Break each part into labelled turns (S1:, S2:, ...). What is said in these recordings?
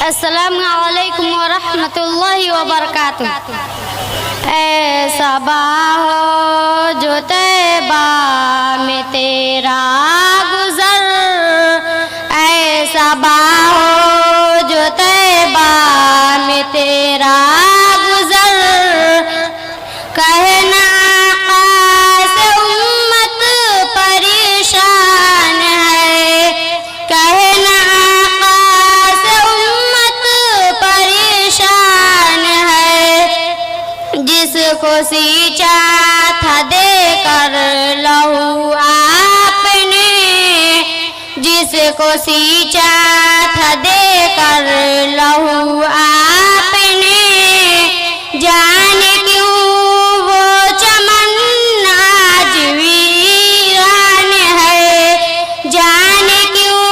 S1: अस्सलामु अलैकुम व रहमतुल्लाहि व बरकातुह। ऐसा हो जो तैबा में तेरा गुज़र, ऐसा हो जो तैबा में तेरा गुज़र। कहना आका से उम्मत परेशान है, कहना आका से उम्मत परेशान है। जिसको सींचा था देकर लहू आपने, जिसको सींचा था देकर लहू आपने। जाने क्यों वो चमन आज वीरान है, जाने क्यों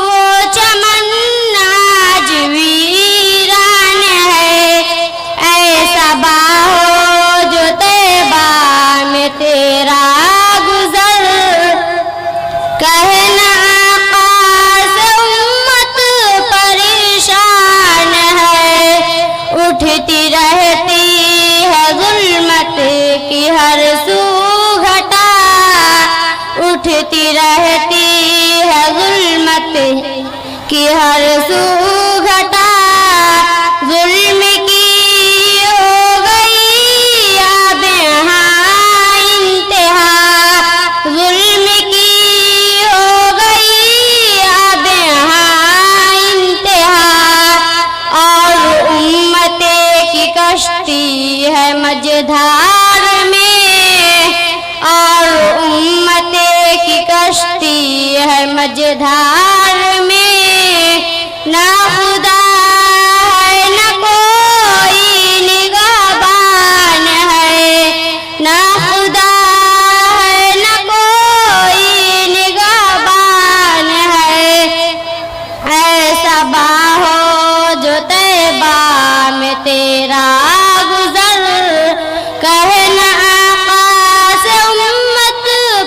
S1: वो चमन आज वीरान है। ऐसा हो जो तैबा में तेरा गुज़र, कहना आका से उम्मत परेशान है। उठती रहती है ज़ुल्मत की हर सू घटा, उठती रहती है ज़ुल्मत की हर सू घटा। ज़ुल्म की हो गई अब यहाँ इंतहा, ज़ुल्म की हो गई अब यहाँ इंतहा। और उम्मत की कश्ती है मझधार में, और उम्मत की कश्ती है मझधार में। ना खुदा है न कोई निगहबान है, ना खुदा है न कोई निगहबान है। ऐसा हो जो तैबा में तेरा गुज़र, कहना आका से उम्मत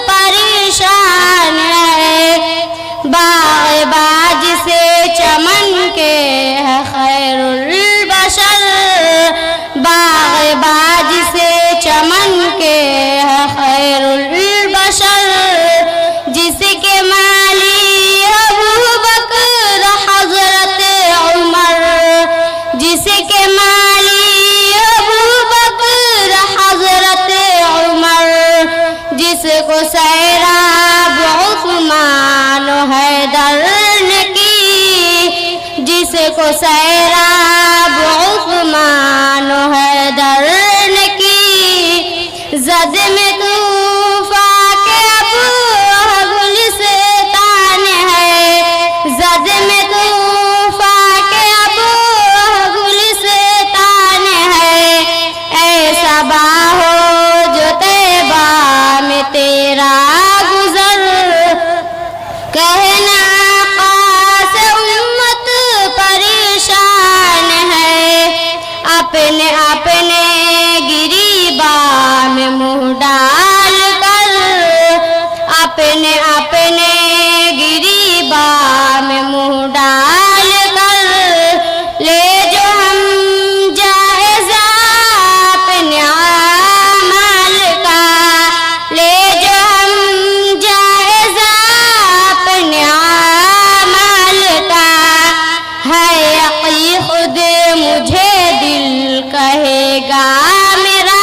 S1: परेशान है। बाग़ से चमन के है खैरुल बशर, बाग़ से चमन के है खैरुल बशर। जिसके माली अबू बकर हज़रत उमर, जिसके माली अबू बकर हज़रत उमर। जिसको सैराब उस्मान हैदर ने की, जिसको सैराब उस्मान हैदर ने की। ज़द में तूफ़ान के अबू गुलिस्तान है, ज़द में तूफ़ान के अबू गुलिस्तान है। ऐसा हो जो तैबा में तेरा गुज़र, कहना आका से उम्मत परेशान है। अपने अपने गिरीबा में मुँह डाल कर, अपने अपने गिरीबा में मुँह डाल कर। ले जो हम जायज़ा अपने आमाल का, ले जो हम जायज़ा अपने आमाल का। है यकी खुद मुझे दिल कहेगा मेरा,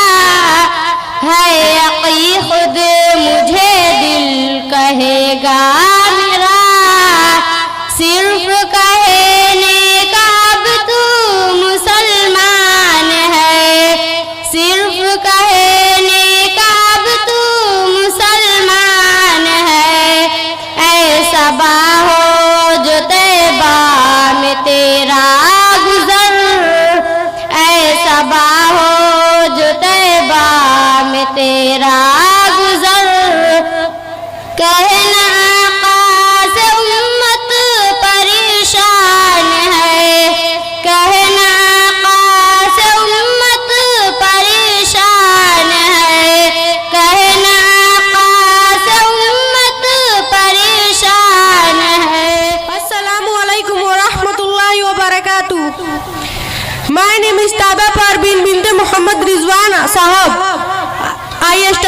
S1: है यकी खुद मुझे दिल कहेगा मेरा। सिर्फ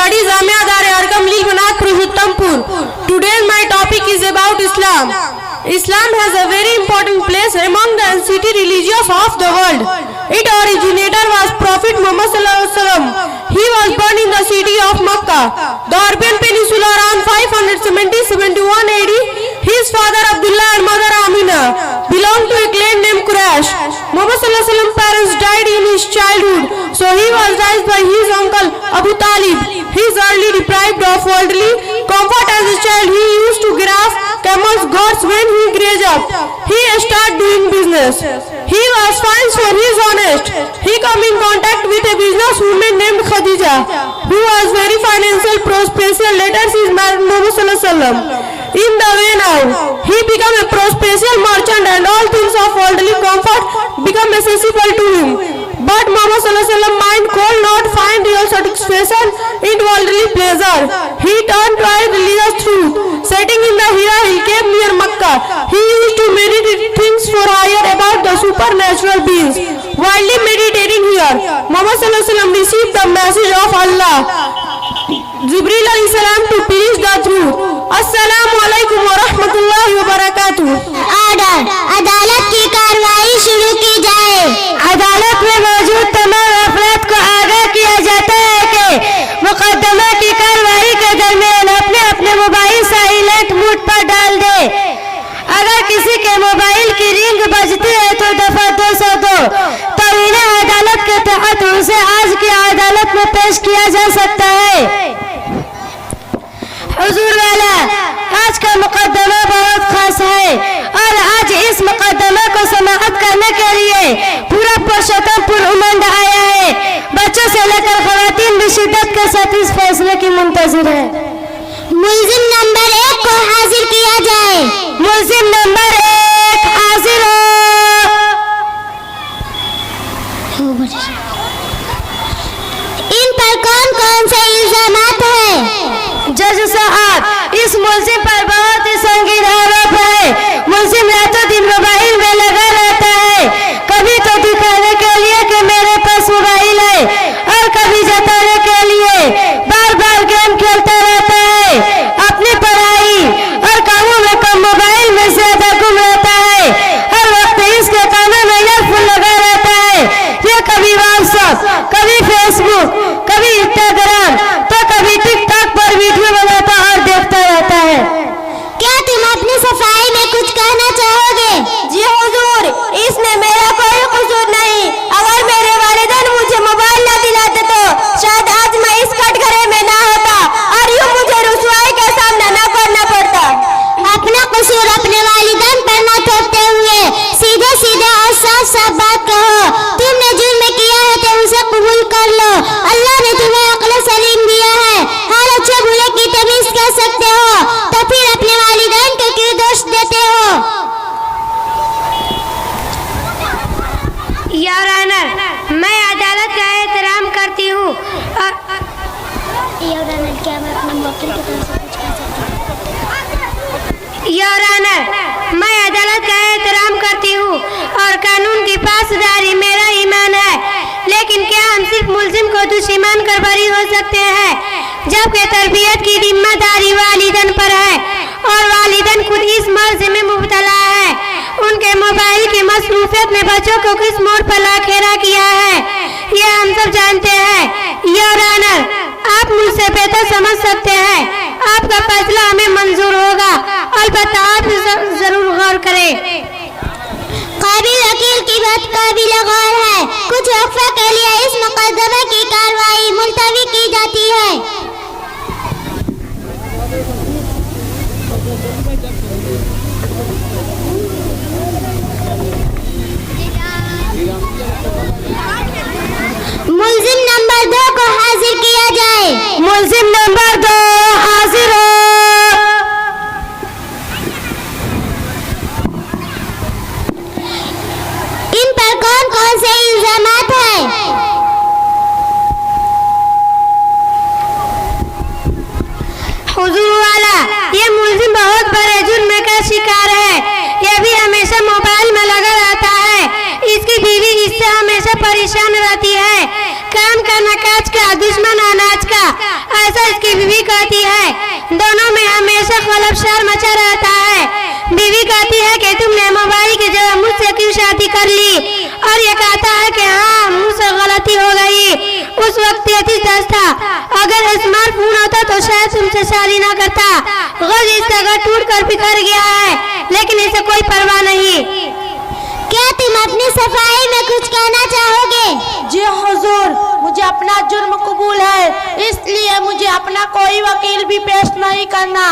S2: study Jamia Dar Arkam Lilbanath Purushottamapur. Today my topic is about Islam. Islam has a very important place among the ancient religions of the world. Its originator was Prophet Muhammad sallallahu alaihi wasallam. He was born in the city of Makkah, the Arabian Peninsula, around 571 AD. His father Abdullah and mother Amina belonged to a clan named Quraysh. Muhammad sallallahu alaihi wasallam's parents died in his childhood, so he was raised by his uncle Abu Talib. He is early deprived of worldly comfort as a child. He used to grasp camels' goats when he grew up. He started doing business. He was famous for his honesty. He came in contact with a businesswoman named Khadija, who was very financial prosperous. Later she married Muhammad sallallahu alaihi wasallam. In the way now, he became a prosperous merchant and all things of worldly comfort become accessible to him. But Muhammad sallallahu alaihi wasallam mind could not find real satisfaction in worldly pleasure. He turned to religious truth. Sitting in the Hira hill cave near Makkah, he used to meditate things for higher about the supernatural beings. While meditating here, Muhammad sallallahu alaihi wasallam received the message of Allah, Jibril alayhi salam, to preach the truth. Assalamu alaikum wa rahmatullahi wa barakatuh.
S1: Order, अदालत की कार्रवाई शुरू की जाए।
S3: अदालत में मौजूद तमाम अफराद को आगाह किया जाता है कि मुकदमा की कार्रवाई के दरमियान अपने अपने मोबाइल साइलेंट मोड पर डाल दे। अगर किसी के मोबाइल की रिंग बजती है तो दफा 202 तवीना अदालत के तहत उसे आज की अदालत में पेश किया जा सकता है। हुजूर वाला, आज का मुकदमा बहुत खास है और आज इस मुकदमा को समाअत करने के लिए पूरा पुरुषोत्तमपुर उमंड आया है। बच्चों से लेकर खवातीन भी शिद्दत के साथ इस फैसले की मुंतजिर है।
S1: मुल्जिम नंबर 1 को हाजिर किया जाए।
S3: मुल्जिम नंबर 1 हाजिर हो।
S1: इन पर कौन कौन से इल्जामात हैं?
S3: जज साहब, इस मुल्जिम पर बहुत ही संगीन आरोप है। मुल्जिम रातों दिन मोबाइल में लगा रहता है, कभी तो दिखाने के लिए कि मेरे पास मोबाइल है और कभी जताने के लिए बार बार गेम खेलता रहता है। अपनी पढ़ाई और कामों में कम मोबाइल में ज्यादा गुम रहता है। हर वक्त इसके कानों में ईयरफोन लगा रहता है। ये कभी व्हाट्सएप, कभी फेसबुक, कभी इंस्टाग्राम तो कभी टिकटॉक पर वीडियो बनाता और देखता रहता है।
S1: क्या तुम अपनी सफाई में कुछ कहना चाहोगे?
S2: जी हुजूर, इसमें मेरा कोई कसूर नहीं। अगर मेरे वालिदैन मुझे मोबाइल न दिलाते तो शायद आज मैं इस कटघरे में ना होता और यूं मुझे रुसवाई का सामना न करना पड़ता।
S1: अपना कसूर अपने वालिदैन पर न थोपते हुए सीधे सीधे और साफ साफ बात कहो। तुमने जुर्म किया है तो उसे कबूल कर लो। अल्लाह ने तुम्हें अक्ल सलीम दिया है, हर अच्छे बुरे की तमीज कर सकते हो, तो फिर अपने वालिदैन को क्यों दोष देते हो?
S3: योर ऑनर, मैं अदालत का एहतराम करती हूँ और
S1: क्या मैं अपने वकील की तरफ से कुछ कह सकती हूँ?
S3: योर ऑनर, मैं अदालत का एहतराम करती हूँ और कानून की पासदारी मेरा ईमान है। लेकिन क्या हम सिर्फ मुल्जिम को दुश्मन कर बरी हो सकते हैं, जबकि तरबियत की जिम्मेदारी वालिदैन पर है और वालिदैन खुद इस मर्ज में मुब्तला है। उनके मोबाइल की मसरूफियत ने बच्चों को किस मोड़ पर लाखेरा किया है, ये हम सब जानते हैं। योर ऑनर, आप मुझसे बेहतर समझ सकते हैं। आपका फैसला हमें मंजूर होगा, अलबत्ता आप जरूर गौर करें।
S1: काबिल वकील की बात काबिल गौर है। कुछ वक्फे के लिए इस मुकदमे की कार्रवाई मुलतवी की जाती है। मुल्जिम नंबर 2 को हाजिर किया जाए।
S3: मुल्जिम नंबर 2 हाजिर हो।
S1: इन पर कौन कौन से इल्जामात हैं?
S3: हुजूर वाला, ये मुल्जिम बहुत बड़े जुर्म का शिकार है। ये भी हमेशा मोबाइल में लगा रहता है। इसकी बीवी इससे हमेशा परेशान रहती है। काम का नकाज का, दुश्मन अनाज का। ऐसा कहती है दोनों में हमेशा खलबशार मचा रहता है। बीवी कहती है कि तुमने मोबाइल की जगह मुझसे क्यों शादी कर ली, और ये कहता है कि हाँ मुझसे गलती हो गई। उस वक्त ये चीज था, अगर स्मार्टफोन होता तो शायद तुमसे शादी ना करता। गज इस जगह टूट कर बिखर गया है, लेकिन इसे कोई परवाह नहीं।
S1: क्या तुम अपनी सफाई में कुछ कहना चाहोगे?
S2: जी हुजूर, मुझे अपना जुर्म कबूल है, इसलिए मुझे अपना कोई वकील भी पेश नहीं करना।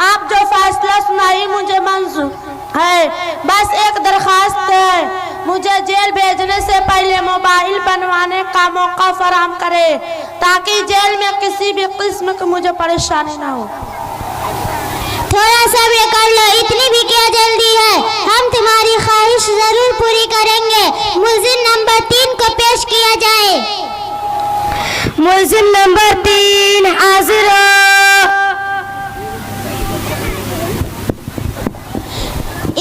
S2: आप जो फैसला सुनाई मुझे मंजूर है। बस एक दरखास्त है, मुझे जेल भेजने से पहले मोबाइल बनवाने का मौका फराहम करे, ताकि जेल में किसी भी किस्म की मुझे परेशानी ना हो।
S1: थोड़ा सब्र कर लो, इतनी भी क्या जल्दी है, हम तुम्हारी ख्वाहिश जरूर पूरी करेंगे। मुल्जिम नंबर 3 को पेश किया जाए।
S3: मुल्जिम नंबर 3 हाजिर हो।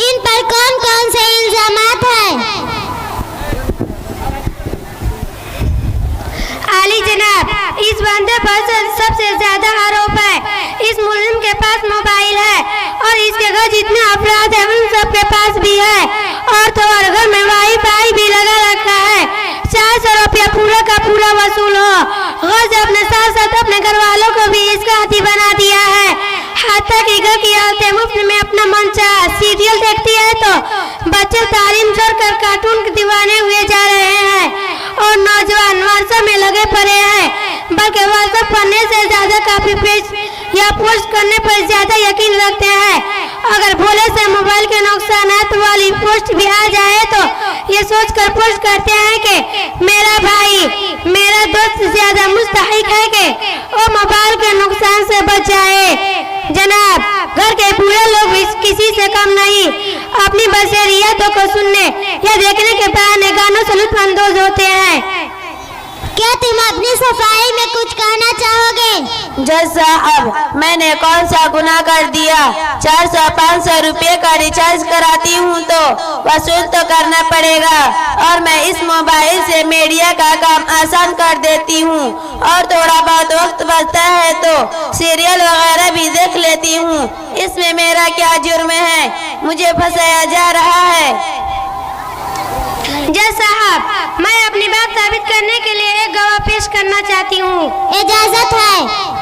S1: इन पर कौन कौन से इल्जामात हैं?
S3: आली जनाब, इस बंदे पर सबसे ज्यादा आरोप है। इस मुल्जिम के पास मोबाइल है और इसके घर जितने अपराध है उन सब के पास भी है, और तो और घर में वाईफाई भी लगा रखा है। 400 रुपया पूरा का पूरा वसूल हो। गज अपने साथ साथ अपने घर वालों को भी इसका हाथी बना दिया है। हाथा की घर की औरतें मुफ्त में अपना मन चाह सीरियल देखती है तो बच्चे तालीम छोड़कर कार्टून के दीवाने हुए जा रहे हैं, और नौजवान व्हाट्सएप में लगे पड़े हैं, बल्कि व्हाट्सएप पढ़ने से ज्यादा कॉपी पेस्ट या पोस्ट करने पर ज्यादा यकीन रखते हैं। अगर भोले से मोबाइल के नुकसानात वाली पोस्ट भी आ जाए तो ये सोचकर पोस्ट करते हैं कि मेरा भाई मेरा दोस्त ज्यादा मुस्तहिक है कि वो मोबाइल के नुकसान से बच जाए। जनाब, घर के पूरे लोग भी किसी से कम नहीं अपनी बशरियतों को सुनने या देखने के बहाने गानों से लुत्फानंदोज होते हैं।
S1: क्या तुम अपनी सफाई में कुछ कहना चाहोगे?
S4: जज साहब, मैंने कौन सा गुनाह कर दिया? 400-500 रुपये का रिचार्ज कराती हूँ तो वसूल तो करना पड़ेगा, और मैं इस मोबाइल से मीडिया का काम आसान कर देती हूँ, और थोड़ा बहुत वक्त बचता है तो सीरियल वगैरह भी देख लेती हूँ। इसमें मेरा क्या जुर्म है? मुझे फंसाया जा रहा है।
S3: जज साहब, मैं अपनी बात साबित करने के लिए एक गवाह पेश करना चाहती हूँ।
S1: इजाजत है।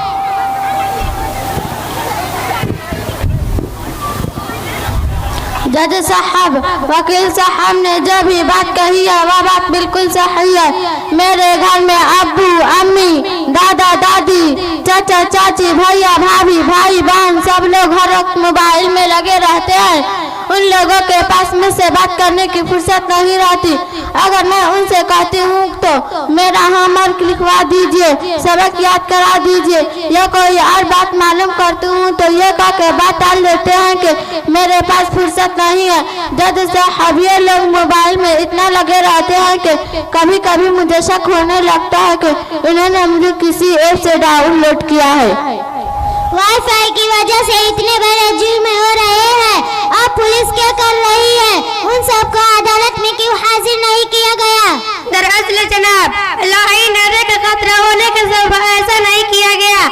S4: जज साहब, वकील साहब ने जो भी बात कही है वह बात बिल्कुल सही है। मेरे घर में अब्बू अम्मी, दादा दादी, चाचा चाची, भैया भाभी, भाई बहन सब लोग हर वक्त मोबाइल में लगे रहते हैं। उन लोगों के पास मुझसे बात करने की फुर्सत नहीं रहती। अगर मैं उनसे कहती हूँ तो मेरा होमवर्क लिखवा दीजिए, सबक याद करा दीजिए, या कोई और बात मालूम करती हूँ तो ये कह के बात टाल देते हैं कि मेरे पास फुर्सत नहीं है। जज साहब, ये लोग मोबाइल में इतना लगे रहते हैं कि कभी कभी मुझे शक होने लगता है कि इन्होंने मुझे किसी ऐप से डाउनलोड किया है।
S1: वाईफाई की वजह से इतने बड़े जुर्म हो रहे हैं, अब पुलिस क्या कर रही है? उन सबको अदालत में क्यों हाजिर नहीं किया गया?
S3: दरअसल जनाब, लाही नारे का खतरा होने के सब ऐसा नहीं किया गया,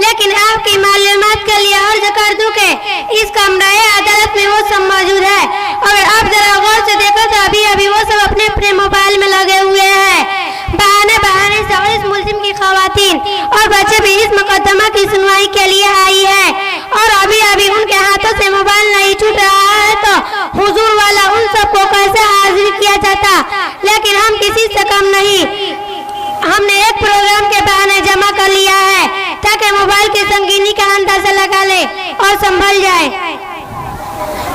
S3: लेकिन आपकी मालूमात के लिए अर्ज कर दूं कि इस कमरे अदालत में वो सब मौजूद है। अगर आप जरा गौर से देखो तो अभी वो सब अपने अपने मोबाइल में लगे हुए हैं। बहाने से इस मुल्जिम की खवातीन और बच्चे भी इस मुकदमा की सुनवाई के लिए आई है, और अभी उनके हाथों से मोबाइल नहीं छूट रहा है तो हुजूर वाला उन सबको कैसे हाजिर किया जाता। लेकिन हम किसी से कम नहीं, हमने एक प्रोग्राम के बहाने जमा कर लिया है ताकि मोबाइल की संगीनी का अंदाजा लगा ले और संभल जाए।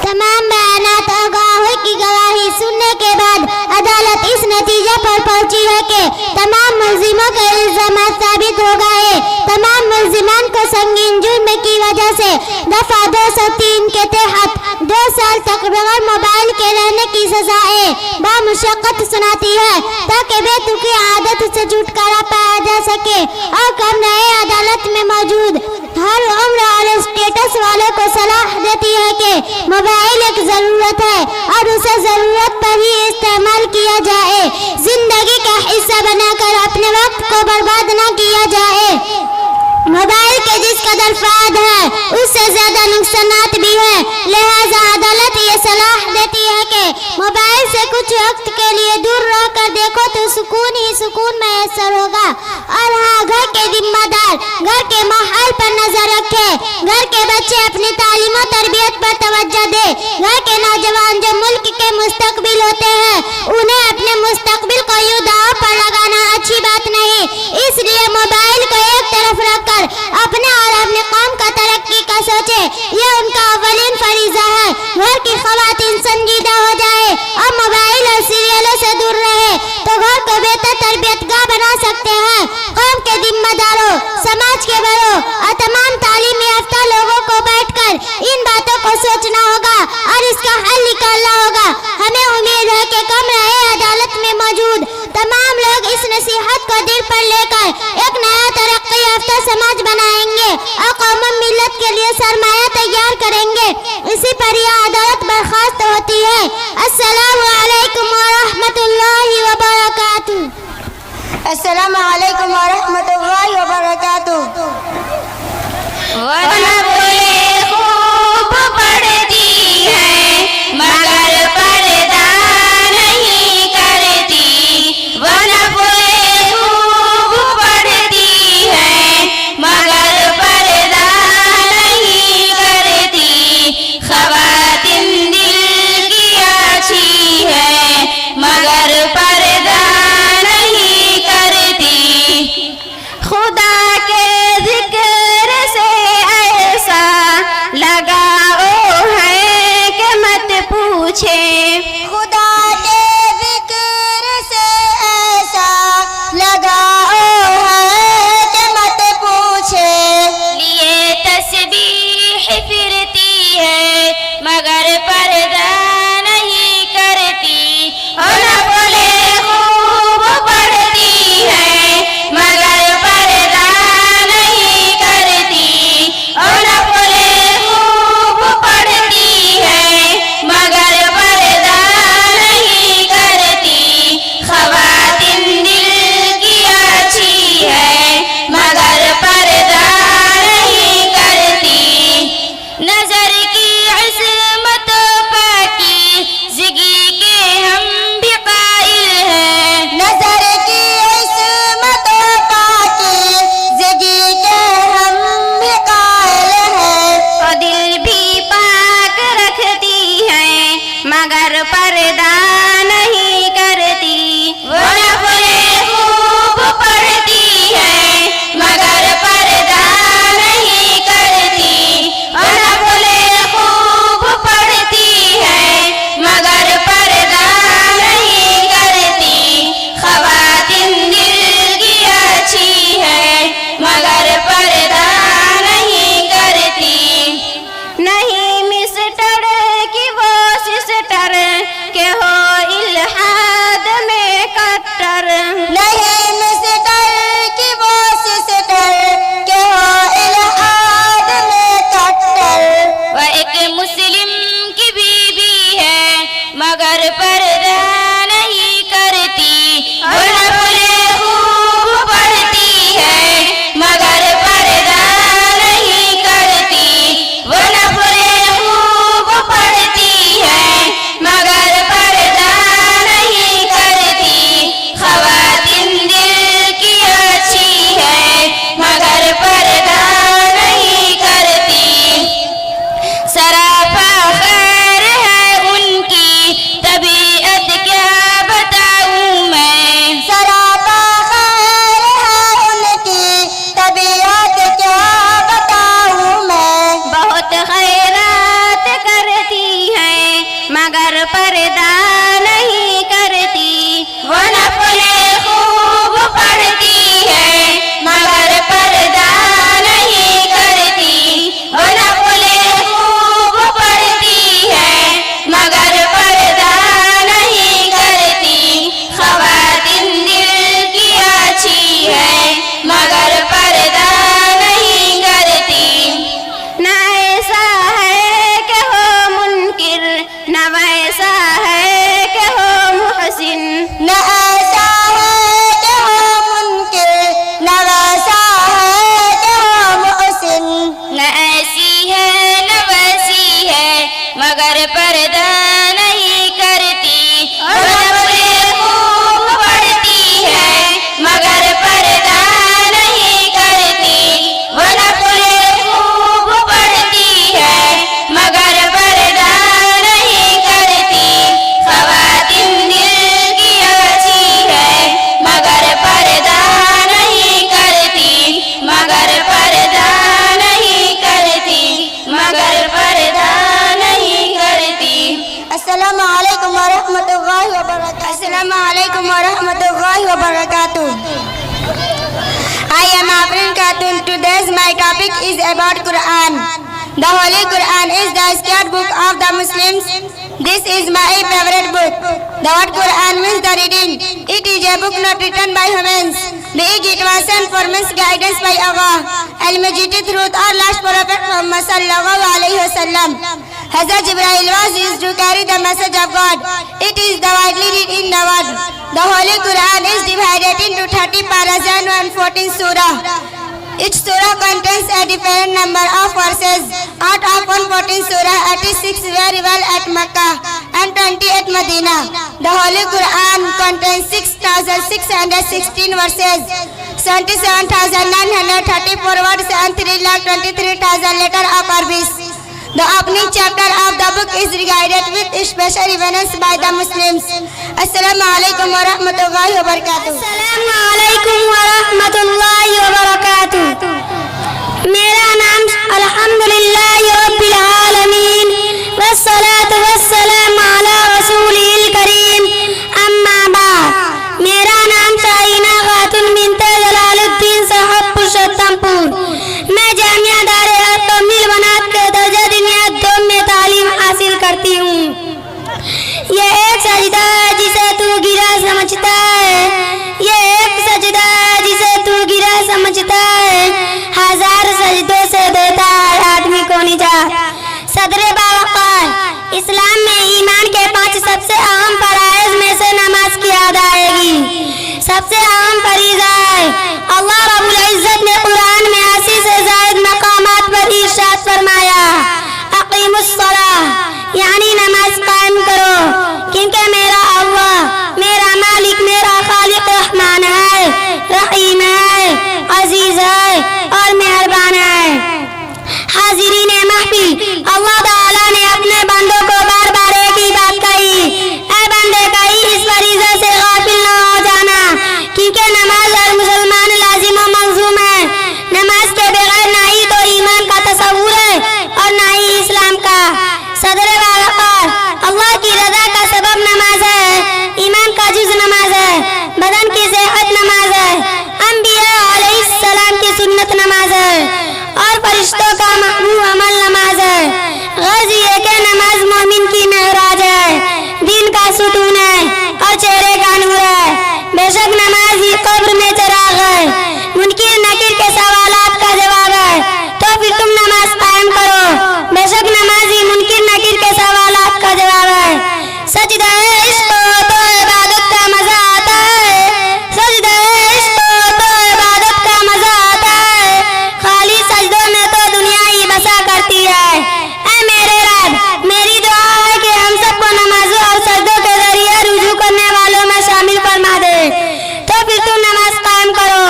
S1: तमाम बयानात और गवाहों की गवाही सुनने के बाद अदालत इस नतीजे पर पहुंची है कि तमाम मुल्जिमों के इल्जामात साबित हो गए। तमाम मुल्जिमान को संगीन जुर्म की वजह से दफा 203 के तहत 2 साल तक बगैर मोबाइल के रहने की सजाएं बामुशक्कत सुनाती है, ताकि बेतुकी आदत से छुटकारा पाया जा सके। और कमरे अदालत में मौजूद हर उम्र और स्टेटस वाले को सलाह देती है कि मोबाइल एक जरूरत है और उसे जरूरत पर ही इस्तेमाल किया जाए। जिंदगी का हिस्सा बनाकर अपने वक्त को बर्बाद न किया जाए। मोबाइल के जिस कदर कदर फायदा है उससे ज्यादा नुकसानात भी है। लिहाजा अदालत ये सलाह देती है कि मोबाइल से कुछ वक्त के लिए दूर रहकर देखो तो सुकून ही सुकून मैसर होगा। और हाँ, घर के जिम्मेदार घर के माहौल पर नजर रखे, घर के बच्चे अपनी तालीम और तरबियत पर तवज्जो दे। घर के नौजवान जो मुल्क के मुस्तकबिल होते हैं उन्हें अपने मुस्तकबिल को यूं दांव पर लगाना अच्छी बात नहीं। इसलिए मोबाइल को एक तरफ रखकर अपने और अपने कौम का तरक्की का सोचे, ये उनका अव्वलीन फरीजा है। घर की खवातीन संजीदा हो जाए और मोबाइल और सीरियलों से दूर रहे तो घर को बेहतर तरबियतगाह बना सकते हैं। कौम के जिम्मेदारों, समाज के बड़ों और तमाम तालीम याफ्ता लोगों को बैठकर इन बातों को सोचना होगा और इसका हल निकालना होगा। हमें उम्मीद है कि कमरे अदालत में मौजूद तमाम लोग इस नसीहत को दिल पर लेकर एक नया तरक्की याफ्ता समाज बनाएंगे और कौम मिल्लत के लिए सरमाया तैयार करेंगे। इसी पर यह अदालत बर्खास्त होती है। अस्सलामु अलैकुम व रहमतुल्लाहि व बरकातुहू।
S4: अस्सलामु अलैकुम व रहमतुल्लाहि व बरकातुहू।
S3: खूब पढ़ती है मगर पर्दा नहीं करती। खूब पढ़ती है मगर पर्दा नहीं करती। ख़वातीन दिल की अच्छी है मगर पर्दा नहीं करती। खुदा के जिक्र से ऐसा लगाओ है कि मत पूछे।
S4: खुदा के जिक्र से ऐसा लगाओ है कि मत पूछे।
S3: लिए तस्बीह फिरती है मगर पर्दा नहीं करती। और न बोले खूब पढ़ती है मगर पर्दा नहीं करती। और न बोले खूब पढ़ती है मगर पर्दा नहीं करती। ख़वातीन दिल की अच्छी है मगर पर्दा नहीं करती। नजर की इस्मत पाकी जिगी के हम भी कायल हैं।
S4: नजर की इस्मत पाकी जिगी के हम भी कायल हैं।
S3: और दिल भी पाक रखती है मगर पर्दा नहीं करती। वो न बोले खूब पढ़ती है मगर पर्दा नहीं करती। और न बोले खूब पढ़ती है मगर पर्दा नहीं करती। ख़वातीन दिल की अच्छी है मगर पर्दा नहीं करती। नहीं मिस्टर की वो सिस्टर के हो इल्हाद में कट्टर।
S4: नहीं मिस्टर की वो सिस्टर के हो इल्हाद में कट्टर।
S3: वह एक मुस्लिम की बीवी है मगर पर्दा नहीं करती। और न बोले खूब पढ़ती है मगर पर्दा नहीं करती। वो न बोले खूब पढ़ती है मगर पर्दा नहीं करती। ख़वातीन दिल की अच्छी है मगर पर्दा नहीं करती। सरापा खैर है उनकी तबीयत क्या बताऊं मैं।
S4: सरापा खैर है उनकी तबीयत क्या बताऊं मैं।
S3: बहुत खैरात करती है मगर पर्दा नहीं करती। वो न बोले खूब पढ़ती है मगर पर्दा नहीं करती। वो न बोले खूब पढ़ती है मगर पर्दा नहीं करती। ख़वातीन दिल की अच्छी है मगर पर्दा नहीं करती। न ऐसा है कि हो मुनकिर न वैसा है wabarakatuh. I am Afrin Khatun. Today's my topic is about Quran. The Holy Quran is the sacred book of the Muslims. This is my favorite book. The word Quran means the reading. It is a book not written by humans. It was sent for man's guidance by Allah. Al-Majid truth our last Prophet Muhammad sallallahu alaihi wasallam. Hazrat Jibreel was used to carry the message of God. It is the widely read in the world. The Holy Quran is divided into 30 paras and 114 surah. Each surah contains a different number of verses. Out of 114 surah, 86 were revealed at Makkah and 20 at Medina. The Holy Quran contains 6,616 verses, 77,934 words and 3,23,000 letters of Arabic. The opening chapter of the book is regarded with special reverence by the Muslims. Assalamu alaikum wa rahmatullahi wa barakatuh. Assalamu alaikum wa rahmatullahi wa barakatuh. मेरा नाम अल्हम्दुलिल्लाह रब्बिल आलमीन वस्सलातु वस्सलामु अला रसूलिल करीम अम्मा बाद। मेरा नाम शाहीना खातून बिन्ते जलालुद्दीन साहब पुरुषोत्तमपुर। मैं जामिया दारे तमील बनात के दर्जा दुनिया 2 में तालीम हासिल करती हूँ। ये एक सजदा है जिसे तू गिरा समझता है, ये एक सजदा है जिसे तू गिरा समझता है, हजार सजदों से देता है आदमी को निजात। सदरे बावकार इस्लाम में ईमान के 5 सबसे अहम फराइज में से नमाज की अदायगी सबसे अहम फरीज़ा है। अल्लाह रब्बुल इज्जत ने कुरान में 80 से ज़ायद मकामात पर इरशाद फरमाया, अक़ीमुस्सलाह यानी नमाज कायम करो, क्योंकि मेरा अल्लाह, मेरा मालिक, मेरा खालिक रहमान है, रहीम है, अजीज है और मेहरबान है। हाजिरीन महफिल, अल्लाह ताला ने अपने बंदों को बार बार एक ही बात कही, ऐ बंदे कहीं इस फरीज़ा से गाफिल न हो जाना, क्योंकि नमाज हर मुसलमान लाजिम व मंजूम है। नमाज के बगैर ना ही तो ईमान का तसव्वुर है और ना ही इस्लाम का। सदरे वाक़ार अल्लाह की रज़ा का सबब नमाज है, ईमान का जुज़ नमाज है, बदन की सेहत नमाज है, अंबिया अलैहिस्सलाम की सुन्नत नमाज है और फरिश्तों का महबूब अमल नमाज है। गर्ज़ ये कि नमाज मोमिन की मेहराज है, दीन का सुतून है और चेहरे का नूर है। बेशक नमाज ही कब्र में चिराग है, मुनकिर नकीर के सवालात का जवाब है, तो फिर तुम नमाज कायम करो। बेशक नमाज ही मुनकिर नकीर के सवालात का जवाब है। सजदा इश्क तो इबादत का मजा आता है, सजदा इश्क तो इबादत का मजा आता है, खाली सजदों में तो दुनिया ही बसा करती है। ऐ मेरे रब, मेरी दुआ है कि हम सबको नमाजों और सजदों के जरिए रुजू करने वालों में शामिल फरमा दे। तो फिर तुम नमाज कायम करो,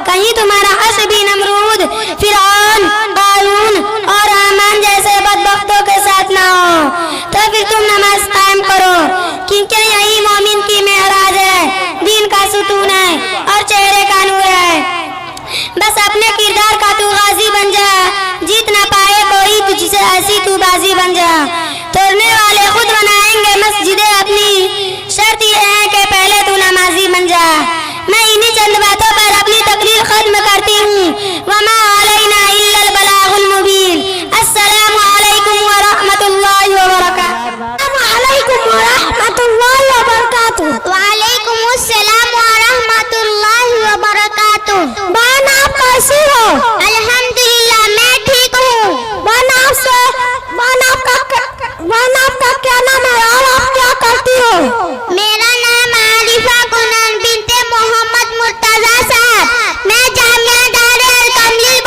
S3: कहीं तुम्हारा हश्र भी नमरूद, फिरौन, कारून और हामान जैसे बदबख्तों के साथ ना हो। तो फिर तुम नमाज कायम करो, क्योंकि यही मोमिन की मेहराज है, दीन का सुतून है और चेहरे का नूर है। बस अपने किरदार का तू गाजी बन जा, जीत ना पाए कोई तुझसे ऐसी तू बाजी बन जा। तोड़ने वाले खुद बनाएंगे मस्जिदें अपनी, शर्त ये है कि पहले तू नमाजी बन जा। मैं इन्हीं चंद बातों पर अपनी तकरीर खत्म करती हूँ। वमा अलैना इल्लल बलागुल मुबीन। अस्सलामु अलैकुम व रहमतुल्लाहि व बरकातुहू।
S1: वालेकुम व रहमतुल्लाहि व बरकातुहू। वालेकुम अस्सलाम व रहमतुल्लाहि व बरकातुहू। बहन आप कैसी हो? अल्हम्दुलिल्लाह मैं ठीक हूँ। बहन आपका क्या नाम है और आप क्या करती हो? मेरा नाम आरिफा कुनन बिन्ते मोहम्मद मुर्तजा साहब। मैं जामिया दारे अल कमलील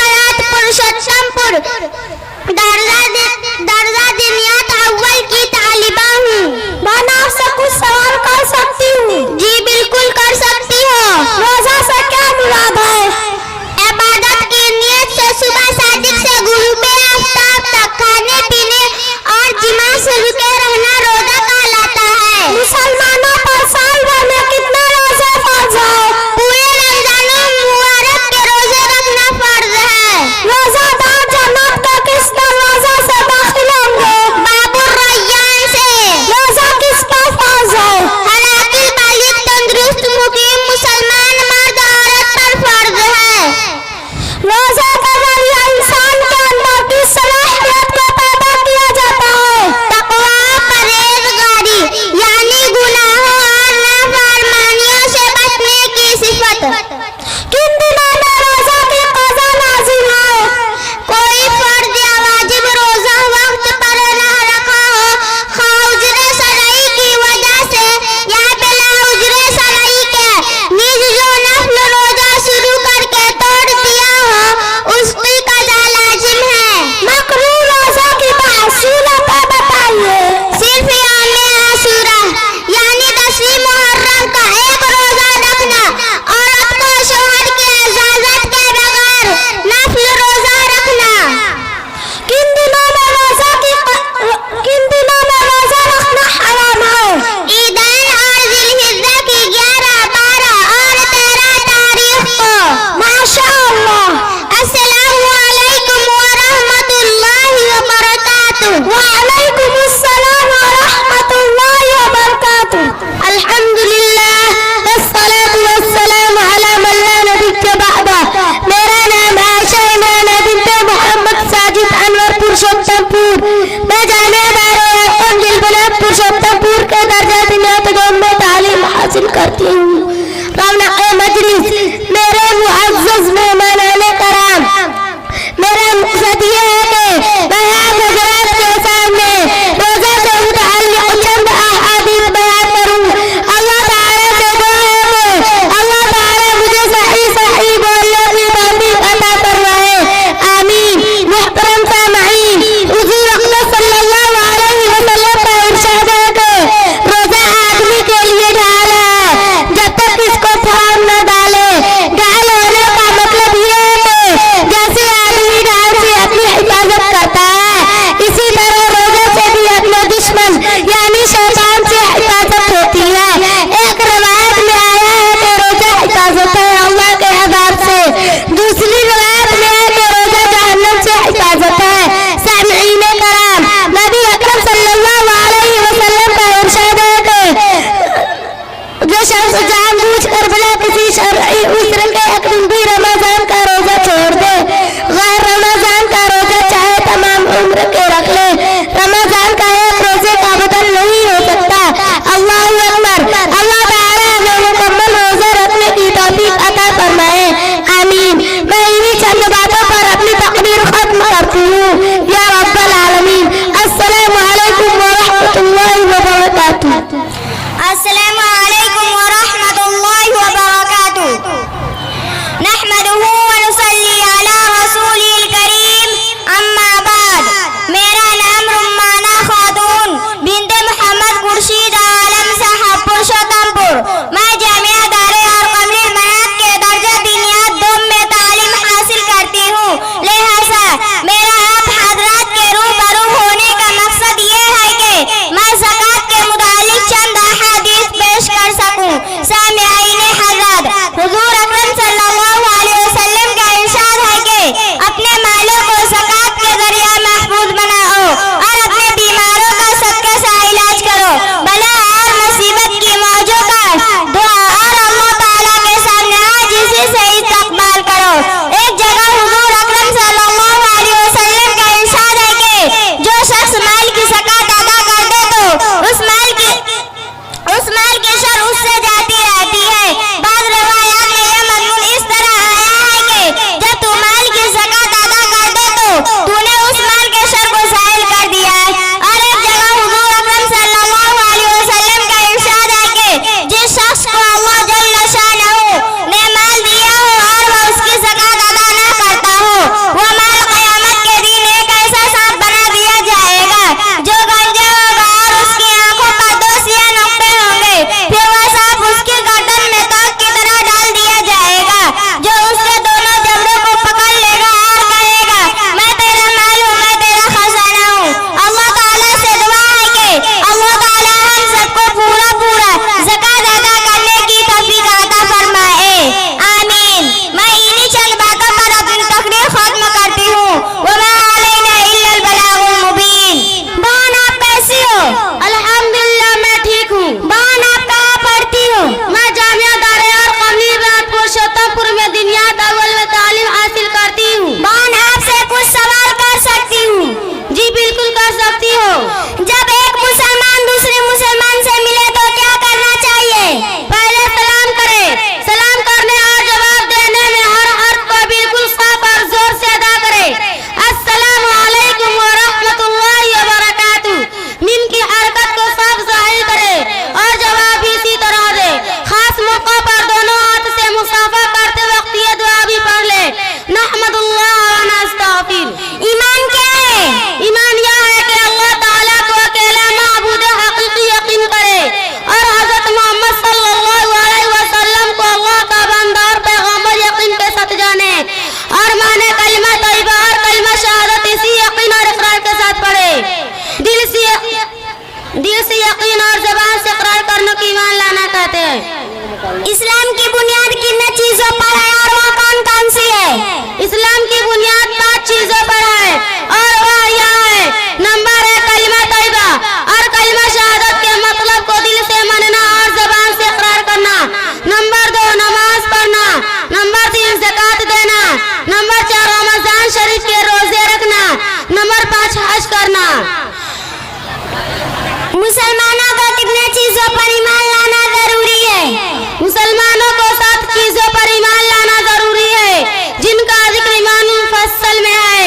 S3: चीजों पर ईमान लाना जरूरी है जिनका जिक्र ईमान मुफस्सल में है।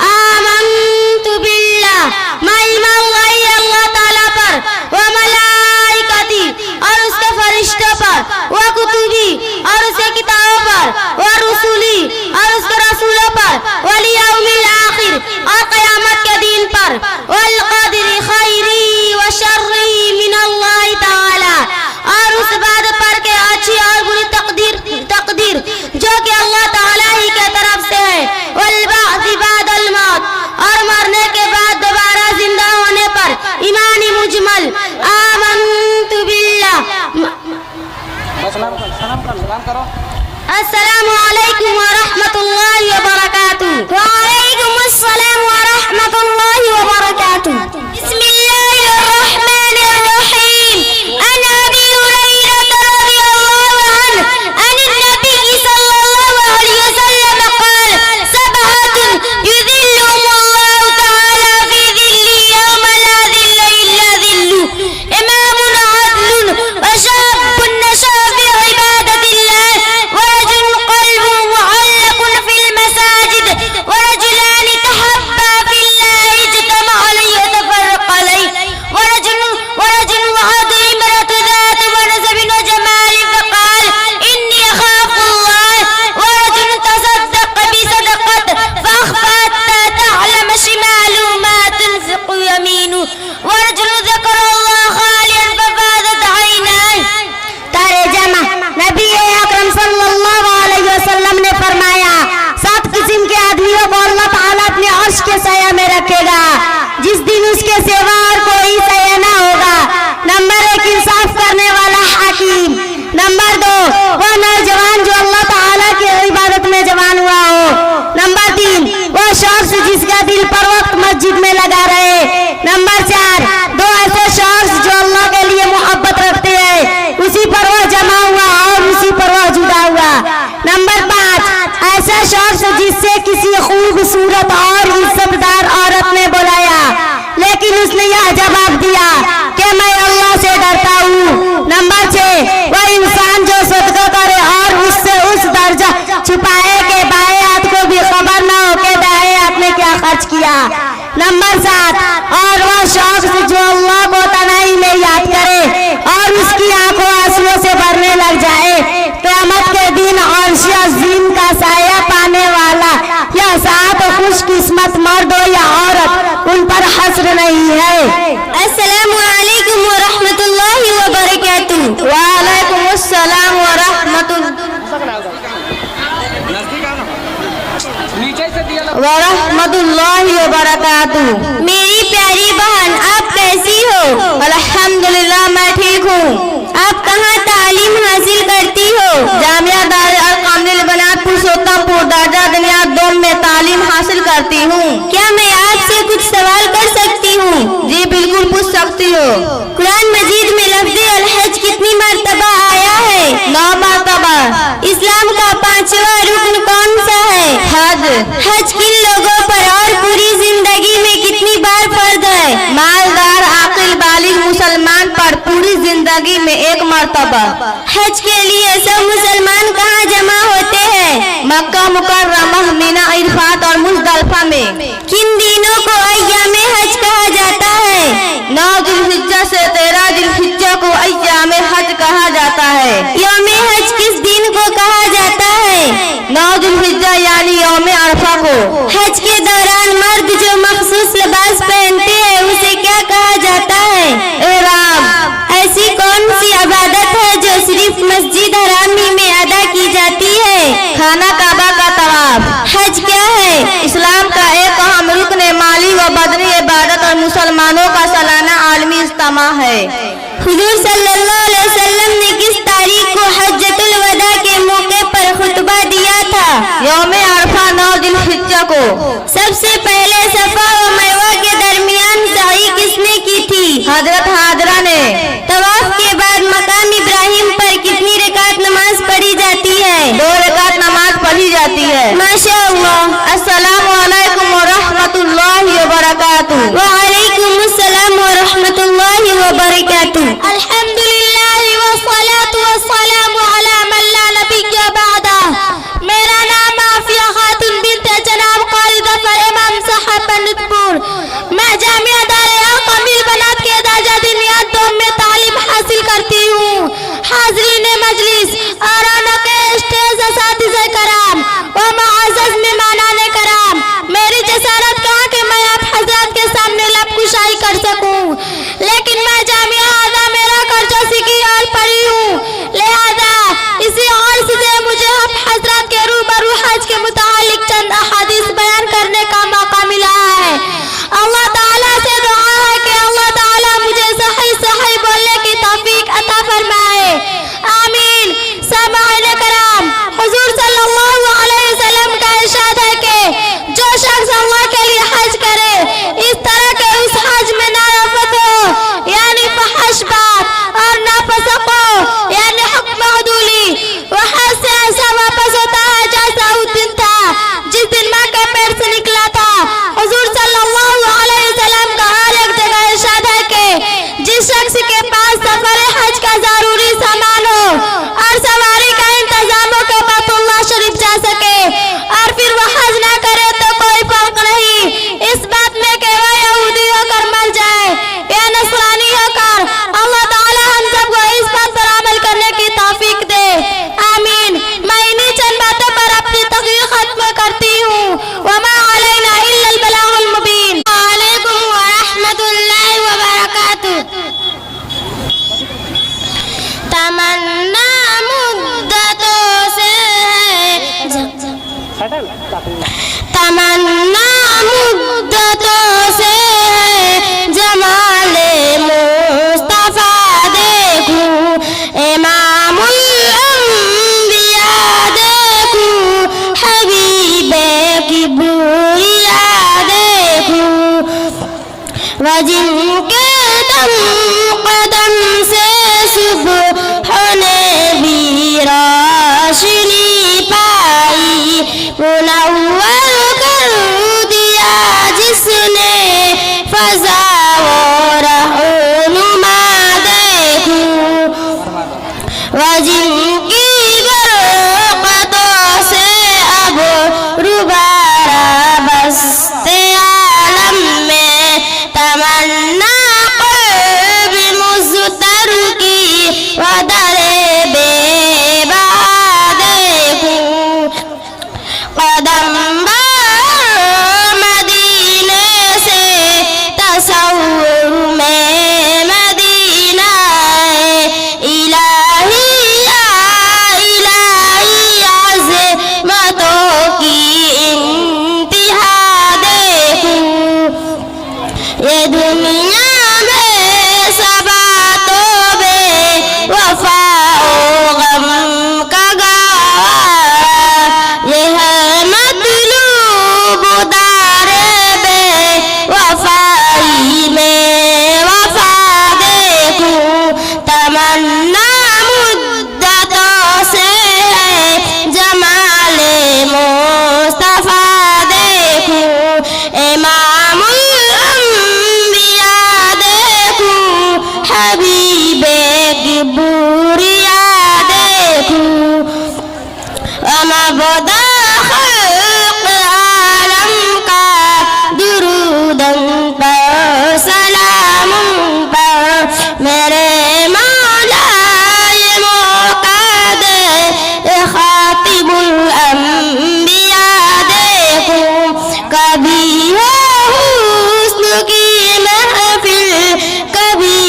S3: आमन्तु बिल्लाह, मैं ईमान लाई अल्लाह ताला पर, व मलाइकती और उसके फरिश्तों पर, व कुतुबी और उसके किताबों पर, व रुसुली और उसके रसूलों पर, वल यौमिल आखिर और क़यामत के दिन पर, वल क़दरी खैरी व शर्री मिनल्लाहि ताला और उस बात पर के अच्छी और बुरी तकदीर जो कि अल्लाह ताला ही के तरफ से है। वल बअस बादल मौत और मरने के बाद दोबारा जिंदा होने पर ईमानी मुजमल। आमन्तु बिल्लाह। अस्सलामु अलैकुम व रहमतुल्लाहि व बरकातुहू। व अलैकुमुस सलाम व रहमतुल्लाहि व बरकातुहू। बिस्मिल्लाहिर रहमानिर रहीम। अन अबी हुरैरा रज़ियल्लाहु अन्हु अन नबी सल्लल्लाहु अलैहि वसल्लम क़ाल सबअतुन युज़िल्लुहुमुल्लाहु तआला फी ज़िल्लिही यौमा ला ज़िल्ला इल्ला ज़िल्लुहु। इमामुन अदलुन व शाबुन नशा फी इबादतिल्लाह व रजुलुन क़ल्बुहु मुअल्लक़ुन फिल मसाजिद व रजुलानि तहब्बा फिल्लाहि इज्तमअ अलैहि व तफ़र्रक़ा अलैहि व रजुलुन वअदा इम्रअतु ज़ात मनसबिन व जमालिन फ़क़ाल इन्नी अख़ाफ़ुल्लाह व रजुलुन तसद्दक़ बिसदक़त फ़अख़फ़ा हत्ता तअलम शिमालुहु मा तुनफ़िक़ु यमीनुहु व रजुलुन ज़करल्लाह ख़ालियन फ़फ़ाज़त ऐनाहु। तर्जुमा, नबी अकरम सल्लल्लाहु अलैहि वसल्लम ने फरमाया, 7 किस्म के आदमियों को अल्लाह ताला अपने अर्श के साया में रखेगा जिस दिन उसके सिवा और कोई साया ना होगा। नंबर 1, इंसाफ करने वाला हाकिम। नंबर 2, वह नौजवान जो अल्लाह ताला की इबादत में जवान हुआ हो। नंबर 3, वह शख्स जिसका दिल पर वक्त मस्जिद में लगा रहे। नंबर 4, 2 ऐसे शख्स जो अल्लाह के लिए मोहब्बत रखते हैं, उसी पर वह जमा हुआ और उसी पर वह जुदा हुआ। नंबर 5, ऐसा शख्स जिससे किसी खूबसूरत और इज्जतदार औरत ने बुलाया लेकिन उसने यह जवाब दिया कि मैं अल्लाह से डरता हूँ। नंबर 6, वह इंसान जो सदका करे और उससे उस दर्जा छुपाए के बाएं हाथ को भी खबर न हो के दाएं हाथ में क्या खर्च किया। नंबर 7, और वह शख्स जो अल्लाह को तन्हाई में याद करे और उसकी आंखों आंसुओं से भरने लग जाए। क़यामत के दिन अर्श अज़ीम का साया पाने वाला यह 7 खुशकिस्मत मर्द हो या औरत, उन पर हस्र नहीं है। अस्सलामु अलैकुम व रहमतुल्लाहि व बरकातुहू। व अलैकुमुस सलाम व रहमतुल्लाहि व बरकातुहू। मेरी प्यारी बहन, आप कैसी हो? अल्हम्दुलिल्लाह, मैं ठीक हूँ। आप कहाँ तालीम हासिल करती हो? जामिया दारुल कामिल बनात पुरुषोत्तमपुर दर्जा दुनिया 2 में तालीम हासिल करती हूँ। क्या मैं आपसे कुछ सवाल कर सकती हूँ? जी बिल्कुल, पूछ सकती हो। कुरान मजीद में लफ्ज़ अल-हज कितनी मर्तबा आया है? 9 मर्तबा। इस्लाम का 5वां रुकन कौन सा है? हज। हज किन लोगों पर और पूरी जिंदगी में कितनी बार फर्ज है? मालदार आकिल बालिग मुसलमान पर पूरी जिंदगी में 1 मर्तबा। हज के लिए सब मुसलमान कहाँ जमा होते हैं? मक्का मुकर्रमा, मिना, अरफात और मुज़दलिफा में। किन दिनों को अय्यामे हज कहा जाता है? 9 ज़ुल्हिज्जा से 13 ज़ुल्हिज्जा को अय्यामे हज कहा जाता है। यौमे हज किस दिन को कहा जाता है? 9 ज़ुल्हिज्जा यानी यौमे अरफा को। हज के दौरान मर्द जो मखसूस लिबास पहनते हैं उसे क्या कहा जाता है? एहराम। ऐसी कौन सी इबादत है जो सिर्फ मस्जिद हरामी में अदा की जाती है? खाना काबा का तवाफ। हज क्या है? इस्लाम का एक अहम रुकन माली व बदनी इबादत और मुसलमानों का सालाना आलमी इज्तिमा है। हुजूर सल्लल्लाहु अलैहि वसल्लम ने किस तारीख को हज्जतुल वदा के मौके पर खुतबा दिया था? यौमे अरफा 9 ज़ुल्हिज्जा को। सबसे पहले सफा व मरवा के दरमियान सई किसने की थी? हजरत हाजरा ने। तवाफ के बाद मकाम इब्राहिम पर कितनी रकात नमाज पढ़ी जाती है? 2 रकात नमाज पढ़ी जाती है। माशाअल्लाह। अस्सलामु अलैकुम व रहमतुल्लाहि व बरकातुहू। व अलैकुमुस सलाम व रहमतुल्लाहि व बरकातुहू। अल्हम्दुलिल्लाह व सलातु व सलामु अला मन ला नबिय्य
S1: जिनके दम कदम से सुबह ने भी रोशनी पाई, मुनव्वर कर दिया जिसने फजा वो रहनुमा देखूं, जिनकी बरकतों से अब रुबारा बसते आलम में, तमन्ना क़ल्ब मुज़्तर की वदरे बेबहा देखूं, कदम मदीने से तसव्वुर में मदीना इलाही अज़मतों की इंतिहा देखूं, ये दुनिया में सबातो बेवफा गम का गवाह, ये है मतलूब दारे बेवफाई में वफा देखूं, तमन्ना मुद्दतों से है जमाले मुस्तफा देखूं, इमामुल अंबिया देखूं, हबीबे की बुरिया देखूं, मबदा खल्क़ आलम का दुरूदन पर सलाम पर, मेरे मौला ये मौका दे खातिबुल अंबिया देखूं, कभी है हुस्न की महफिल, कभी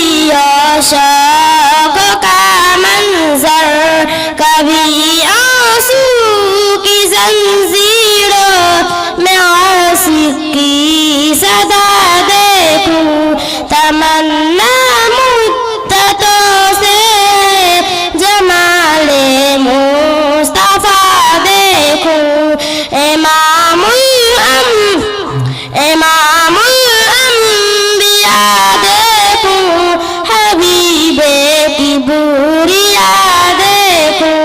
S1: शौक़ का मंजर, कभी आंसू की ज़ंजीरों में आशिक़ की सदा देखूं, तमन्ना मुद्दतों से जमाले मुस्तफा देखूं, इमामुल अंबिया देखूं, हबीबे की बुरिया देखूं।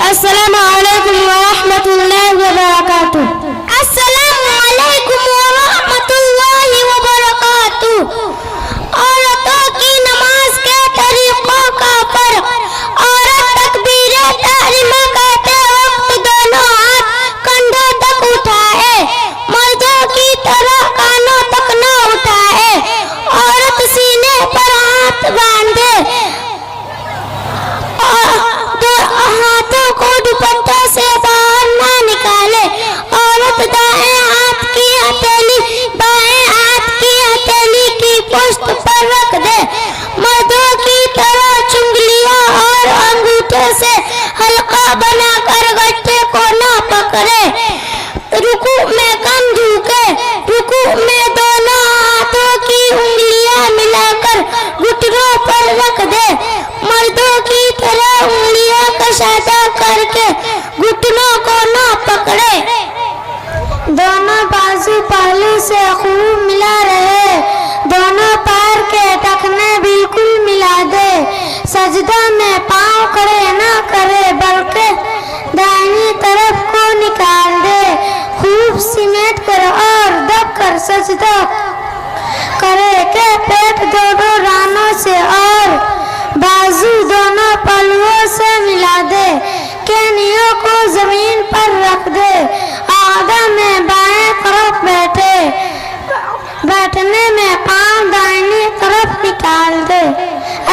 S1: अस्सलामु अलैकुम व रहमतुल्लाहि व बरकातुहू। अस्सलामु अलैकुम व रहमतुल्लाहि व बरकातुहू। औरतों की नमाज के तरीकों का फर्क। औरत तकबीरे तहरीमा कहते वक्त दोनों हाथ कंधों तक उठाए, मर्दों की तरह कानों तक न उठाए। औरत सीने पर हाथ बांधे और हाथों को दुपट्टे से बाहर न निकाले। औरत दाएं हाथ की हथेली बाएं हाथ की हथेली की पुष्ट पर रख दे। मर्दों की तरह चुंगलियों और अंगूठे से हल्का बनाकर गट्टे को न पकड़े। रुकू में कम झुके, रुकू में दोनों हाथों की उंगलियां मिलाकर घुटनों पर रख दे। मर्दों की तरह उंगलियां कशादा करके घुटनों को न पकड़े। दोनों बाजू पहलू से खूब मिला रहे, दोनों पैर के टखने बिल्कुल मिला दे। सजदा में पाँव खड़े न करे बल्कि दाहिनी तरफ को निकाल दे। खूब सिमट कर और दब कर सजदा करे के पेट दोनों रानों से और बाजू दोनों पलवों से मिला दे। केनियों को जमीन पर रख दे। आधा में बाएं तरफ बैठे, बैठने में पाँव दाहिनी तरफ निकाल दे।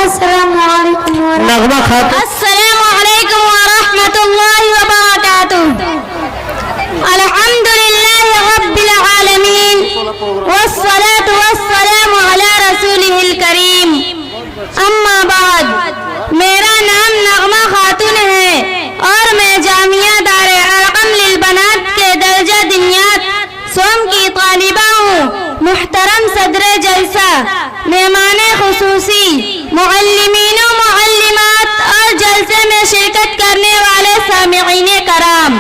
S1: अस्सलामु अलैकुम व रहमतुल्लाहि व बरकातुहू। अल्हम्दुलिल्लाहि रब्बिल आलमीन वस्सलातु वस्सलामु अला रसूलिहिल करीम। अम्मा बाद, मेरा नाम नगमा खातून है और मैं जामिया दारे अलकम लिल बनात के दर्जा दिनियात सोम की तालिबा हूँ। मुहतरम सदरे जलसा, मेहमाने खुसूसी, मुअल्लिमीन व मुअल्लिमात और जलसे में शिरकत करने वाले सामिईने कराम,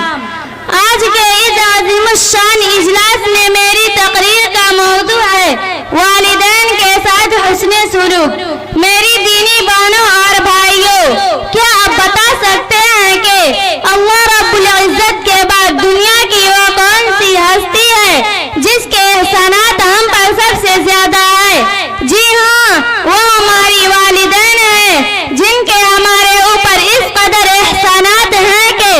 S1: आज के इस आज़िमुश्शान इजलास में मेरी तकरीर का मौजू है वालिदैन
S3: सुलूक। मेरी दीनी बहनों और भाइयों, क्या आप बता सकते हैं कि अल्लाह रब्बुल इज्जत के बाद दुनिया की वो कौन सी हस्ती है जिसके एहसानात हम पर सबसे ज्यादा है? जी हाँ, वो हमारी वालिदैन है, जिनके हमारे ऊपर इस कदर एहसानात हैं कि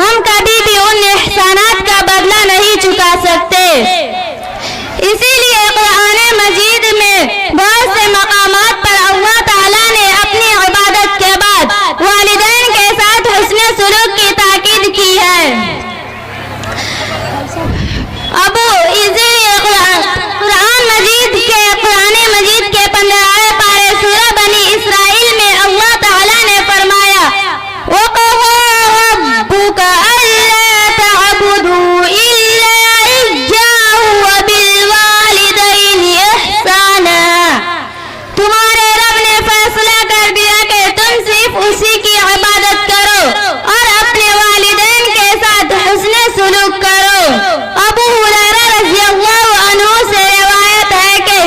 S3: हम कभी भी उन एहसानात का बदला नहीं चुका सकते। इसीलिए कुरान मजीद में बहुत से मकामात पर अल्लाह ताला ने अपनी इबादत के बाद वालिदैन के साथ हुस्न सुलूक की ताकीद की है। अबू इसीलिए कुरान मजीद के 15वें पारे सूरह बनी इसराइल में अल्लाह ताला ने फरमाया, वक़ज़ा रब्बुका अल्ला तअबुदू इल्ला इय्याहु व बिल वालिदैनि इहसाना। तुम्हारे रब ने फैसला कर दिया कि तुम सिर्फ उसी की इबादत करो और अपने वालिदैन के साथ हुस्न सुलूक करो। अबू हुरैरा रज़ियल्लाहु अन्हु से रिवायत है कि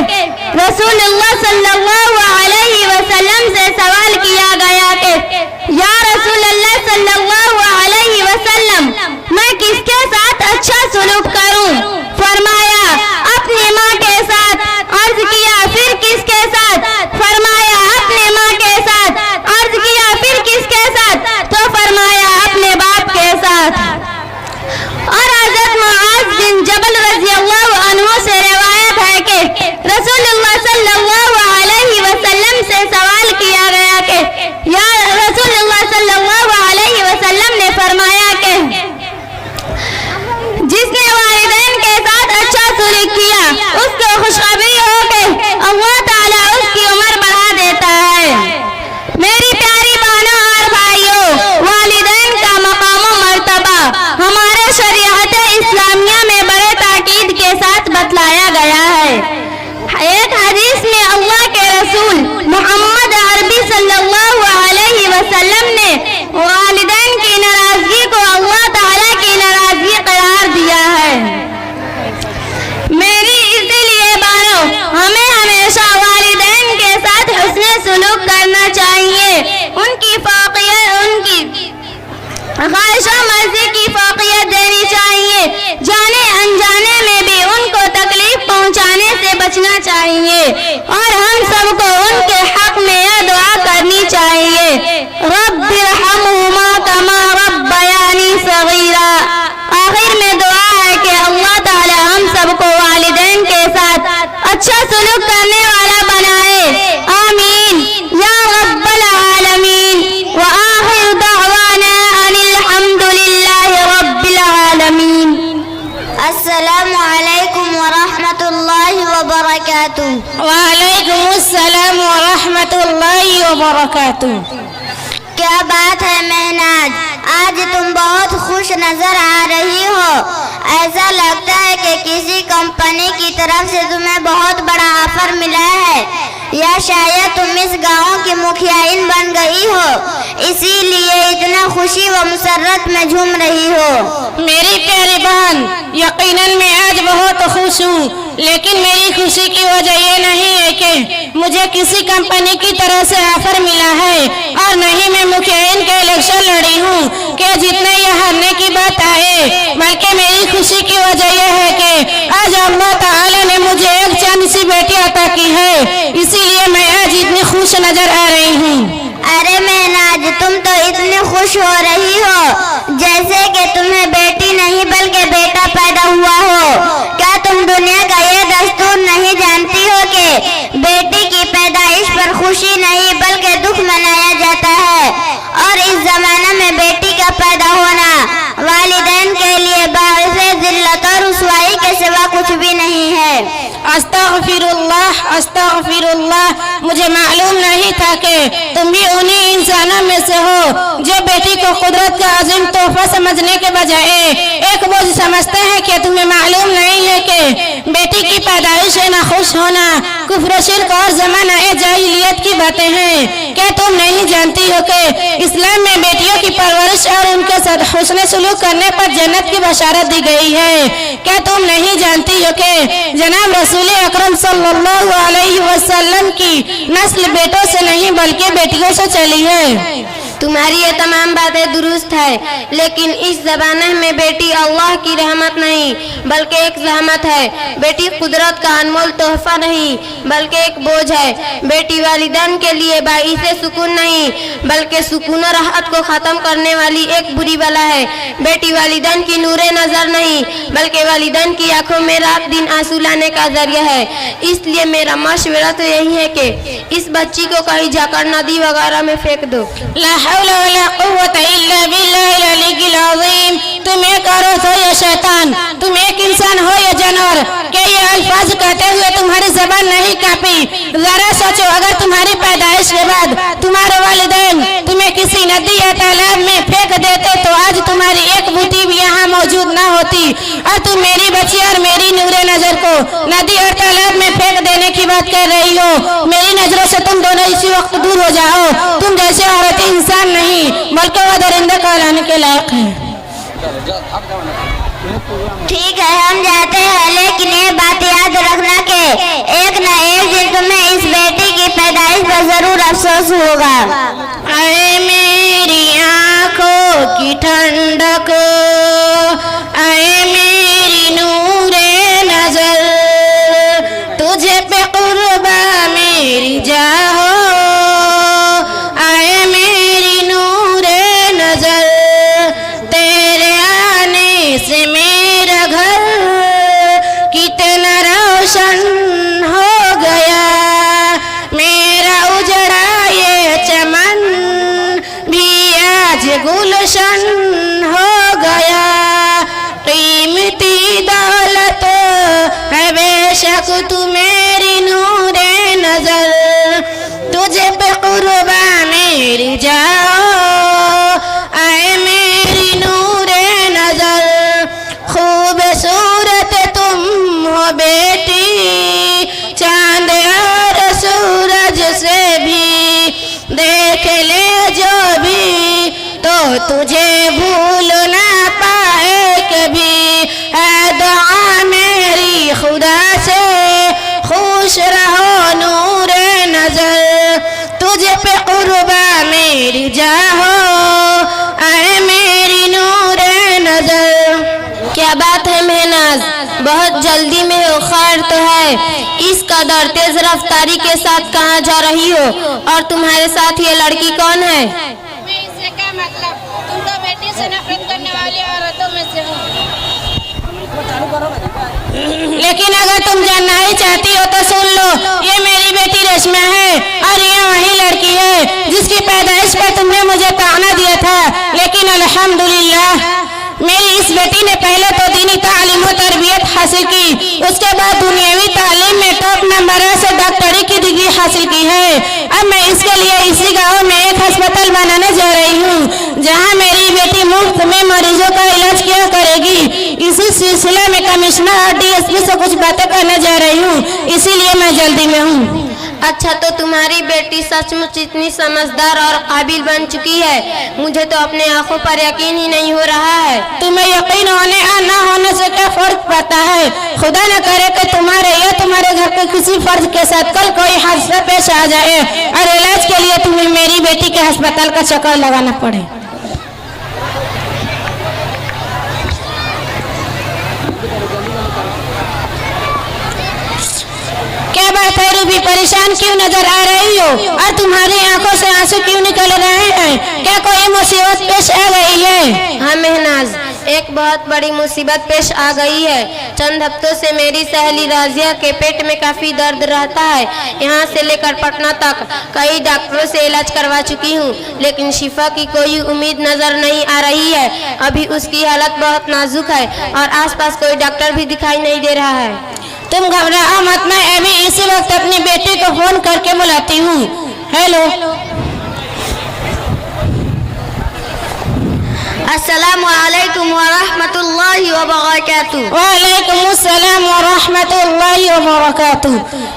S3: रसूलुल्लाह सल्लल्लाहु अलैहि वसल्लम से सवाल किया गया कि या रसूलल्लाह सल्लल्लाहु अलैहि वसल्लम, मैं किसके साथ अच्छा सुलूक करूं? फरमाया, अपनी माँ के साथ। अर्ज किया, फिर किसके साथ? फरमाया, अपने माँ के साथ। अर्ज किया, फिर किसके साथ? तो फरमाया, अपने बाप के साथ। और हज़रत मुआज़ बिन जबल रज़ियल्लाहु अन्हु से रिवायत है कि रसूलुल्लाह सल्लल्लाहु अलैहि वसल्लम से सवाल किया गया कि या रसूलुल्लाह सल्लल्लाहु अलैहि वसल्लम ने फरमाया कि जिसने वालिदैन के साथ अच्छा सुलूक किया उसको खुशखबरी हो कि अल्लाह ताला उसकी उम्र बढ़ा देता है। मेरी प्यारी बहनों और भाइयों, वालिदैन का मकाम व मर्तबा हमारे शरीयत इस्लामिया में बड़े ताकीद के साथ बतलाया गया है। एक हदीस में अल्लाह के रसूल मोहम्मद अरबी सल्लल्लाहु अलैहि वसल्लम ने वालिदैन की नाराजगी को अल्लाह ताला की नाराजगी करार दिया है। मेरी इसीलिए बारो हमें हमेशा वालिदैन के साथ हुस्न सुलूक करना चाहिए। उनकी ख्वाहिशों मर्जी की फौकियत देनी चाहिए। जाने अनजाने में भी उनको तकलीफ पहुंचाने से बचना चाहिए और हम सबको उनके हक में यह दुआ करनी चाहिए, रब्बिरहमुहुमा कमा रब्बयानी सगीरा। आखिर में दुआ है कि अल्लाह ताला हम सबको वालिदैन के साथ अच्छा सुलूक करने वाला बनाए। आमीन या रब्बल आलमीन। व आखिर दअवाना अनिल हम्दुलिल्लाहि रब्बिल आलमीन। अस्सलामु अलैकुम व रहमतुल्लाहि व बरकातुहू।
S2: व अलैकुम अस्सलाम व रहमतुल्लाहि व बरकातुहू।
S1: क्या बात है महनाज, आज तुम बहुत खुश नजर आ रही हो। ऐसा लगता है कि किसी कंपनी की तरफ से तुम्हें बहुत बड़ा ऑफर मिला है या शायद तुम इस गांव की मुखियाइन बन गई हो, इसीलिए इतना खुशी व मुसर्रत में झूम रही हो।
S2: मेरी प्यारी बहन, यकीनन मैं आज बहुत खुश हूँ, लेकिन मेरी खुशी की वजह ये नहीं है कि मुझे किसी कंपनी की तरफ से ऑफर मिला है और नहीं मैं मुखियाइन के इलेक्शन लड़ी हूँ कि जितने ये हारने की बात आए, बल्कि मेरी खुशी की वजह यह है कि आज अल्लाह ताला ने मुझे एक चंद सी बेटी अता की है, इसीलिए मैं आज इतनी खुश नजर आ रही हूँ।
S1: अरे महनाज, तुम तो इतनी खुश हो रही हो जैसे कि तुम्हें बेटी नहीं बल्कि बेटा पैदा हुआ हो। क्या तुम दुनिया का ये दस्तूर नहीं जानती हो कि बेटी की पैदाइश पर खुशी नहीं बल्कि दुख मनाया जाता है और इस जमाने में बेटी का पैदा होना वालिदैन के लिए बाइसे जिल्लत और रुसवाई के सिवा कुछ भी नहीं है।
S2: अस्तगफिरुल्लाह, अस्तगफिरुल्लाह। मुझे मालूम नहीं था कि तुम भी उन्हीं इंसानों में से हो जो बेटी को कुदरत का अजीम तोहफा समझने के बजाय एक बोझ समझते हैं। कि तुम्हें मालूम नहीं है कि
S5: बेटी की पैदाइश से ना खुश होना कुफ्र शिर्क और ज़माना जाहिलियत की बातें हैं। क्या तुम नहीं जानती हो कि इस्लाम में बेटियों की परवरिश और उनके साथ हुस्न सलूक करने पर जन्नत की बशारत दी गई है? क्या तुम नहीं जानती हो कि जनाब रसूल अकरम सल्लल्लाहु अलैहि वसल्लम की नस्ल बेटों से नहीं बल्कि बेटियों से चली है?
S3: तुम्हारी ये तमाम बातें दुरुस्त है, लेकिन इस ज़माने में बेटी अल्लाह की रहमत नहीं बल्कि एक जहमत है। बेटी कुदरत का अनमोल तोहफा नहीं बल्कि एक बोझ है। बेटी वालिदैन के लिए बाइसे सुकून नहीं बल्कि सुकून और राहत को ख़त्म करने वाली एक बुरी बला है। बेटी वालिदैन की नूरे नज़र नहीं बल्कि वालिदैन की आंखों में रात दिन आंसू लाने का जरिया है। इसलिए मेरा मशवरा तो यही है कि इस बच्ची को कहीं जाकर नदी वगैरह में फेंक दो।
S5: ला हौला वला कुव्वता इल्ला बिल्लाहिल अलीय्यिल अज़ीम। तुम एक औरत हो या शैतान, तुम एक इंसान हो या जानवर, क्या ये अल्फाज कहते हुए तुम्हारी ज़बान नहीं कांपी? जरा सोचो, अगर तुम्हारी पैदाइश के बाद तुम्हारे वालिदैन तुम्हें किसी नदी या तालाब में फेंक देते तो आज तुम्हारी एक बूटी भी यहाँ मौजूद न होती, और तुम मेरी बच्ची और मेरी नूरे नजर को नदी और तालाब में फेंक देने की बात कर रही हो। मेरी नजरों से तुम दोनों इसी वक्त दूर हो जाओ। तुम जैसे औरत इंसान नहीं बल्कि वह दरिंदा कहलाने के लायक है।
S1: ठीक है, हम जाते हैं, लेकिन ये बात याद रखना कि एक न एक दिन तुम्हें इस बेटी की पैदाइश पर जरूर अफसोस होगा।
S5: अरे मेरी आंखों की ठंडक, अरे मेरी नूरे नजर, तुझे पे कुर्बा मेरी जाहो, अरे मेरी नूरे नजर, तेरे आने से मेरा घर कितना रोशन हो गया, मेरा उजड़ा ये चमन भी आज गुलशन हो गया। कीमती दौलत है बेशक तू मेरी नूरे नजर, तुझे पे कुर्बा मेरी जाओ, आए मेरी नूरे नजर, खूबसूरत तुम हो बेटी, चांद और सूरज से भी देख ले जो भी तो तुझे भूल ना पाए कभी। है दुआ मेरी खुदा से, खुश रहो नूरे नजर, तुझे पे कुर्बा मेरी जाहो, आए मेरी नूरे नजर।
S3: क्या बात है महनाज, बहुत जल्दी में हो, खैर तो है। इस कदर तेज रफ्तारी के साथ कहाँ जा रही हो, और तुम्हारे साथ ये लड़की कौन है?
S6: मैं इससे क्या मतलब, तुम तो बेटी से नफरत करने वाली औरतों में से हो।
S5: लेकिन अगर तुम जानना ही चाहती हो तो सुन लो, ये मेरी बेटी रेशमा है और ये वही लड़की है जिसकी पैदाइश पर तुमने मुझे ताना दिया था। लेकिन अल्हम्दुलिल्लाह मेरी इस बेटी ने पहले तो दीनी तालीम और तरबियत हासिल की, उसके बाद दुनियावी तालीम में टॉप नंबर से डॉक्टरी की डिग्री हासिल की है। अब मैं इसके लिए इसी गाँव में एक अस्पताल बनाने जा रही हूँ जहाँ मेरी बेटी मुफ्त में मरीजों का इलाज किया करेगी। इसी सिलसिले में कमिश्नर और DSP से कुछ बातें करने जा रही हूँ, इसीलिए मैं जल्दी में हूँ।
S3: अच्छा, तो तुम्हारी बेटी सचमुच इतनी समझदार और काबिल बन चुकी है, मुझे तो अपने आंखों पर यकीन ही नहीं हो रहा है।
S5: तुम्हें यकीन होने और न होने से क्या फर्क पड़ता है? खुदा न करे कि तुम्हारे या तुम्हारे घर के किसी फर्ज के साथ कल कोई हादसा पेश आ जाए और इलाज के लिए तुम्हें मेरी बेटी के अस्पताल का चक्कर लगाना पड़े। क्या बात है रूबी, परेशान क्यों नजर आ रही हो और तुम्हारी आंखों से आंसू क्यों निकल रहे हैं? क्या कोई मुसीबत पेश आ गई है?
S3: हाँ महनाज, एक बहुत बड़ी मुसीबत पेश आ गई है। चंद हफ्तों से मेरी सहेली राजिया के पेट में काफ़ी दर्द रहता है। यहाँ से लेकर पटना तक कई डॉक्टरों से इलाज करवा चुकी हूँ, लेकिन शिफा की कोई उम्मीद नज़र नहीं आ रही है। अभी उसकी हालत बहुत नाजुक है और आसपास कोई डॉक्टर भी दिखाई नहीं दे रहा है।
S5: तुम घबराओ मत, मैं अभी इसी वक्त अपनी बेटी को फोन करके बुलाती हूँ। हेलो,
S3: अस्सलामु अलैकुम व रहमतुल्लाहि व बरकातुहू।
S5: वालेकुम अस्सलाम व रहमतुल्लाहि वबरकातुहू।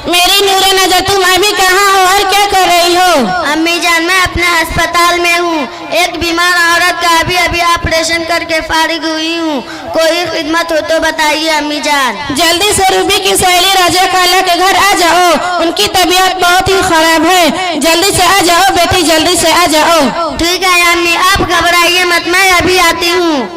S5: मेरी नूरे नजर तुम अभी कहाँ हो और क्या कर रही हो?
S4: अम्मी जान, मैं अपने अस्पताल में हूँ। एक बीमार औरत का अभी अभी ऑपरेशन करके फारिग हुई हूँ। कोई खिदमत हो तो बताइए अम्मी जान।
S5: जल्दी से रूबी की सहेली राजा खाला के घर आ जाओ, उनकी तबीयत बहुत ही खराब है। जल्दी से आ जाओ बेटी, जल्दी से आ जाओ।
S4: ठीक है अम्मी, आप घबराइए मत, मैं अभी आती हूँ।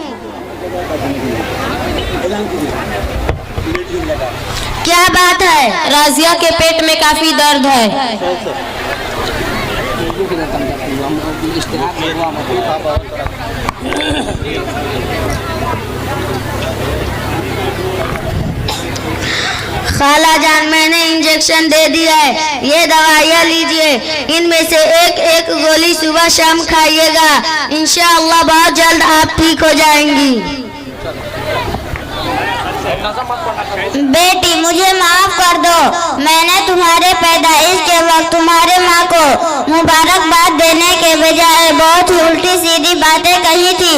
S4: क्या बात है?
S5: राजिया के पेट में काफी दर्द है।
S4: खाला जान, मैंने इंजेक्शन दे दिया है, ये दवाइयाँ लीजिए। इनमें से एक एक गोली सुबह शाम खाइएगा, इंशाअल्लाह बहुत जल्द आप ठीक हो जाएंगी।
S1: बेटी मुझे माफ कर दो, मैंने तुम्हारे पैदाइश के वक्त तुम्हारे माँ को मुबारकबाद देने के बजाय बहुत ही उल्टी सीधी बातें कही थी।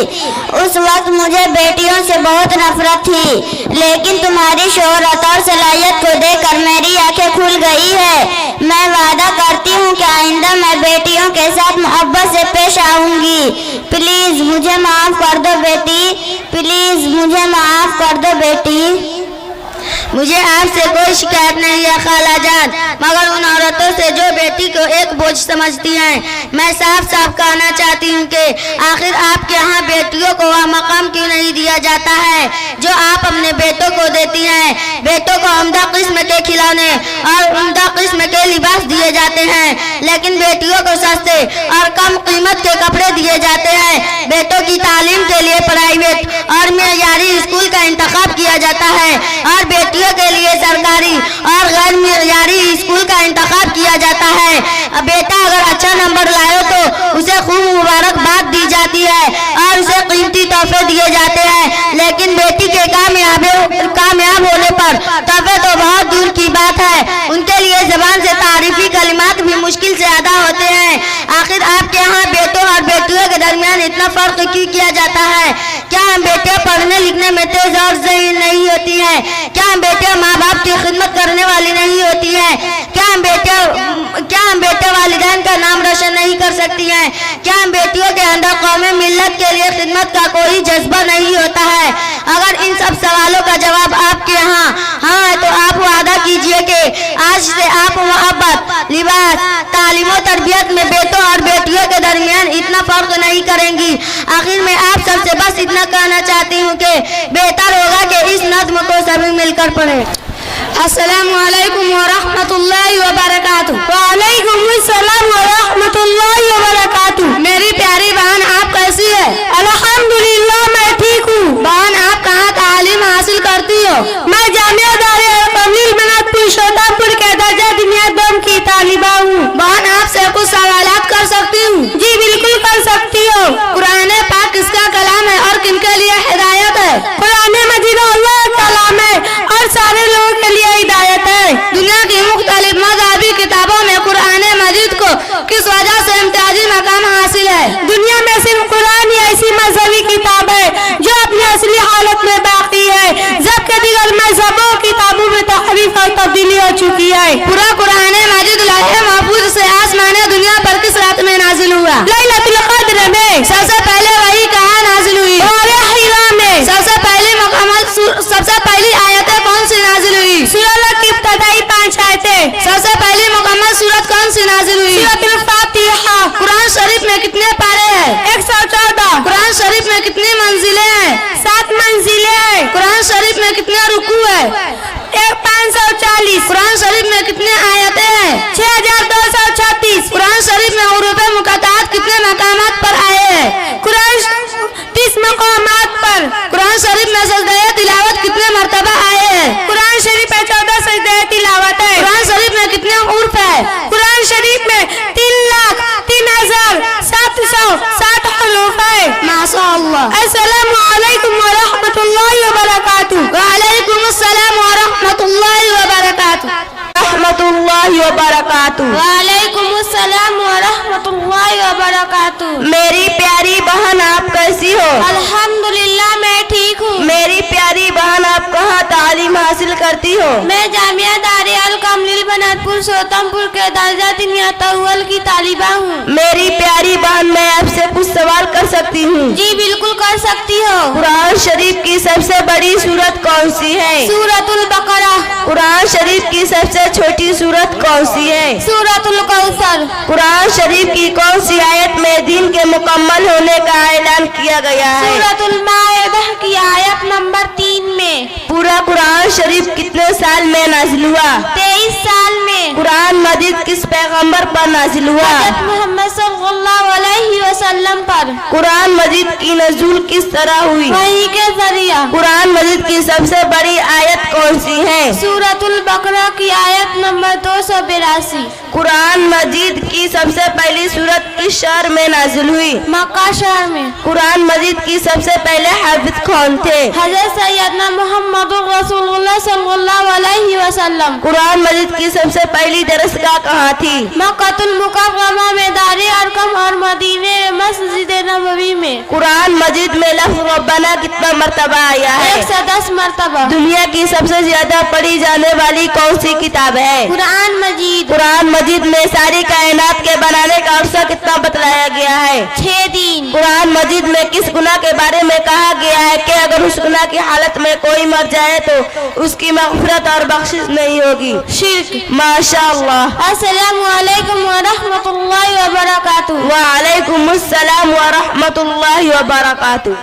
S1: उस वक्त मुझे बेटियों से बहुत नफरत थी, लेकिन तुम्हारी शोहरत और सलाहियत को देखकर मेरी आंखें खुल गई है। मैं वादा करती हूँ कि आइंदा मैं बेटियों के साथ मोहब्बत से पेश आऊंगी। प्लीज मुझे माफ कर दो बेटी, प्लीज मुझे माफ कर दो बेटी।
S4: मुझे आपसे कोई शिकायत नहीं है खाला जान, मगर उन औरतों से जो बेटी को एक बोझ समझती हैं, मैं साफ साफ कहना चाहती हूँ कि आखिर आपके यहाँ बेटियों को वह मकाम क्यों नहीं दिया जाता है जो आप अपने बेटों को देती हैं। बेटों को उम्दा किस्म के खिलौने और उम्दा किस्म के लिबास दिए जाते हैं, लेकिन बेटियों को सस्ते और कम कीमत के कपड़े दिए जाते हैं। बेटों की तालीम के लिए प्राइवेट और मेयारी स्कूल का इंतखाब किया जाता है और बेटियों के लिए सरकारी और गैर मेयारी स्कूल का इंतखाब किया जाता है। अब बेटा अगर अच्छा नंबर लाए तो उसे खूब मुबारकबाद दी जाती है और उसे कीमती तोहफे दिए जाते हैं, लेकिन बेटी के कामयाब होने पर तोहफे तो बहुत दूर की बात है, उनके लिए जबान से तारीफी कलिमात भी मुश्किल से अदा होते हैं। आखिर आपके यहाँ बेटों और बेटियों के दरमियान इतना फर्क क्यों किया जाता है? क्या हम बेटियां पढ़ने लिखने में तेज और ज़हीन नहीं होती हैं? क्या हम बेटियां माँ बाप की खिदमत करने वाली नहीं होती हैं? क्या हम बेटे वालिदैन का नाम रोशन नहीं कर सकती हैं? क्या हम बेटियों के अंदर कौमे मिल्लत के लिए खिदमत का कोई जज्बा नहीं होता है? अगर इन सब सवालों का जवाब आपके यहाँ हाँ है तो आप वादा कीजिए कि आज से आप मोहब्बत, लिबास, तालीम और तरबियत में बेटों और बेटियों के दरमियान इतना फर्क नहीं करेंगी। आखिर में आप सबसे बस इतना कहना चाहती हूँ कि बेहतर होगा कि इस नज़्म को सभी मिलकर पढ़ें।
S5: अस्सलामु अलैकुम व रहमतुल्लाहि व बरकातुहू। वालेकुम अस्सलाम व रहमतुल्लाहि व बरकातुहू। मेरी प्यारी बहन, आप कैसी है? अल्हम्दुलिल्लाह मैं ठीक हूँ। बहन, आप कहाँ तालीम हासिल करती हो? मैं जामिया दारिया कमलील बनातपुर शोतापुर के दर्जा दुनिया दम की तालिबा हूँ। बहन, आपसे कुछ सवालात कर सकती हूँ? जी बिल्कुल कर सकती हो। कुरान पाक किसका कलाम है और किनके लिए हिदायत है? कुरान मजीद अल्लाह का कलाम है और सारे लोगों के लिए हिदायत है। दुनिया की मुख्तलिफ मज़हबी किताबों में कुरान मजीद को किस वजह से इम्तियाजी मकाम हासिल है? दुनिया में सिर्फ कुरान ही ऐसी मजहबी किताब है जो अपनी असली हालत में बाकी है, जबकि दीगर मजहबों किताबों में तहरीफ और तब्दीली हो चुकी है। पूरा कुरान मजीद लौह महफूज से आसमान दुनिया पर किस रात में नाजिल हुआ? लैलतुल क़द्र में। सबसे पहले वही कहाँ नाजिल हुई? हिरा में। सबसे पहली आयतें कौन सी नाजिल हुई? सूरत की इब्तिदाई 5 आयतें। सबसे पहली मुकम्मल सूरत कौन सी नाजिल हुई? सूरतुल फातिहा। कुरान शरीफ में कितने पारे हैं? 114। कुरान शरीफ में कितनी मंजिलें हैं? 7 मंजिलें हैं। कुरान शरीफ में कितने रुकू है? 540। कुरान शरीफ में कितने आयतें हैं? 6236। कुरान शरीफ में हुरूफ मुक़त्तआत कितने मकामात पर आए हैं? कुरान 30 मकामात पर। कुरान शरीफ में सजदे तिलावत कितने मर्तबा आए हैं? कुरान शरीफ में 14 सजदे तिलावत है। कुरान शरीफ में कितने उर्फ है? कुरान शरीफ में 3,03,760 हुरूफ है। माशाअल्लाह। अस्सलामु अलैकुम व रहमतुल्लाहि व बरकातुहू। वालेकुम अस्सलाम व रहमतुल्लाहि व बरकातुहू। रहमतुल्लाहि व बरकातुहू। वालेकुम अस्सलाम व रहमतुल्लाहि व बरकातुहू। मेरी प्यारी बहन, आप कैसी हो? अल्हम्दुलिल्लाह मैं ठीक
S4: ठीक हूँ।
S5: मेरी प्यारी बहन, आप कहाँ तालीम हासिल करती हो?
S4: मैं जामिया दारे अल कमलील बनातपुर सोतमपुर के दर्जा तिनियात अव्वल की तालिबा हूँ।
S5: मेरी प्यारी बहन, मैं आपसे कुछ सवाल कर सकती हूँ?
S4: जी बिल्कुल कर सकती हो।
S5: कुरान शरीफ की सबसे बड़ी सूरत कौन सी है?
S4: सूरतुल बकरा।
S5: कुरान शरीफ की सबसे छोटी सूरत कौन सी है?
S4: सूरतुल कौसर।
S5: कुरान शरीफ की कौन सी आयत में दिन के मुकम्मल होने का ऐलान किया गया है?
S4: सूरतुल माइदा की आयत नंबर 3 में।
S5: पूरा कुरान शरीफ कितने साल में नाजिल हुआ?
S4: 23 साल में।
S5: कुरान मजीद किस पैगंबर पर नाजिल हुआ?
S4: हज़रत मोहम्मद सल्लल्लाहु अलैहि वसल्लम पर।
S5: कुरान मजीद की नज़ूल किस तरह हुई?
S4: वही के जरिया।
S5: कुरान मजीद की सबसे बड़ी आयत कौन सी है?
S4: सूरतुल बकरा की आयत नंबर 282।
S5: कुरान मजीद की सबसे पहली सूरत किस शहर में नाजिल हुई?
S4: मक्का शहर में।
S5: कुरान मजीद की सबसे पहले हाफिज कौन थे?
S4: हज़रत सैयदना मोहम्मद रसूलुल्लाह सल्लल्लाहु अलैहि वसल्लम।
S5: कुरान मजीद की सबसे पहली दरसगाह कहाँ थी?
S4: मक्कातुल मुकर्रमा में दारे अरकम और मदीने मस्जिद नबवी में।
S5: कुरान मजीद में लफ्ज़ रब्बाना कितना मर्तबा आया है?
S4: 110 मरतबा।
S5: दुनिया की सबसे ज्यादा पढ़ी जाने वाली कौन सी किताब है?
S4: कुरान मजीद।
S5: कुरान मजीद में सारी कायनात के बनाने का अरसा कितना बतलाया गया है?
S4: 6 दिन।
S5: कुरान मजीद में किस गुनाह के बारे में कहा गया है कि अगर उस गुनाह की हालत में कोई मर जाए तो उसकी मग़फ़िरत और बख्शिश नहीं होगी?
S4: शिर्क।
S5: माशाअल्लाह।
S4: अस्सलामु अलैकुम व रहमतुल्लाहि व बरकातुहू।
S5: व अलैकुमुस्सलाम व रहमतुल्लाहि व बरकातुहू।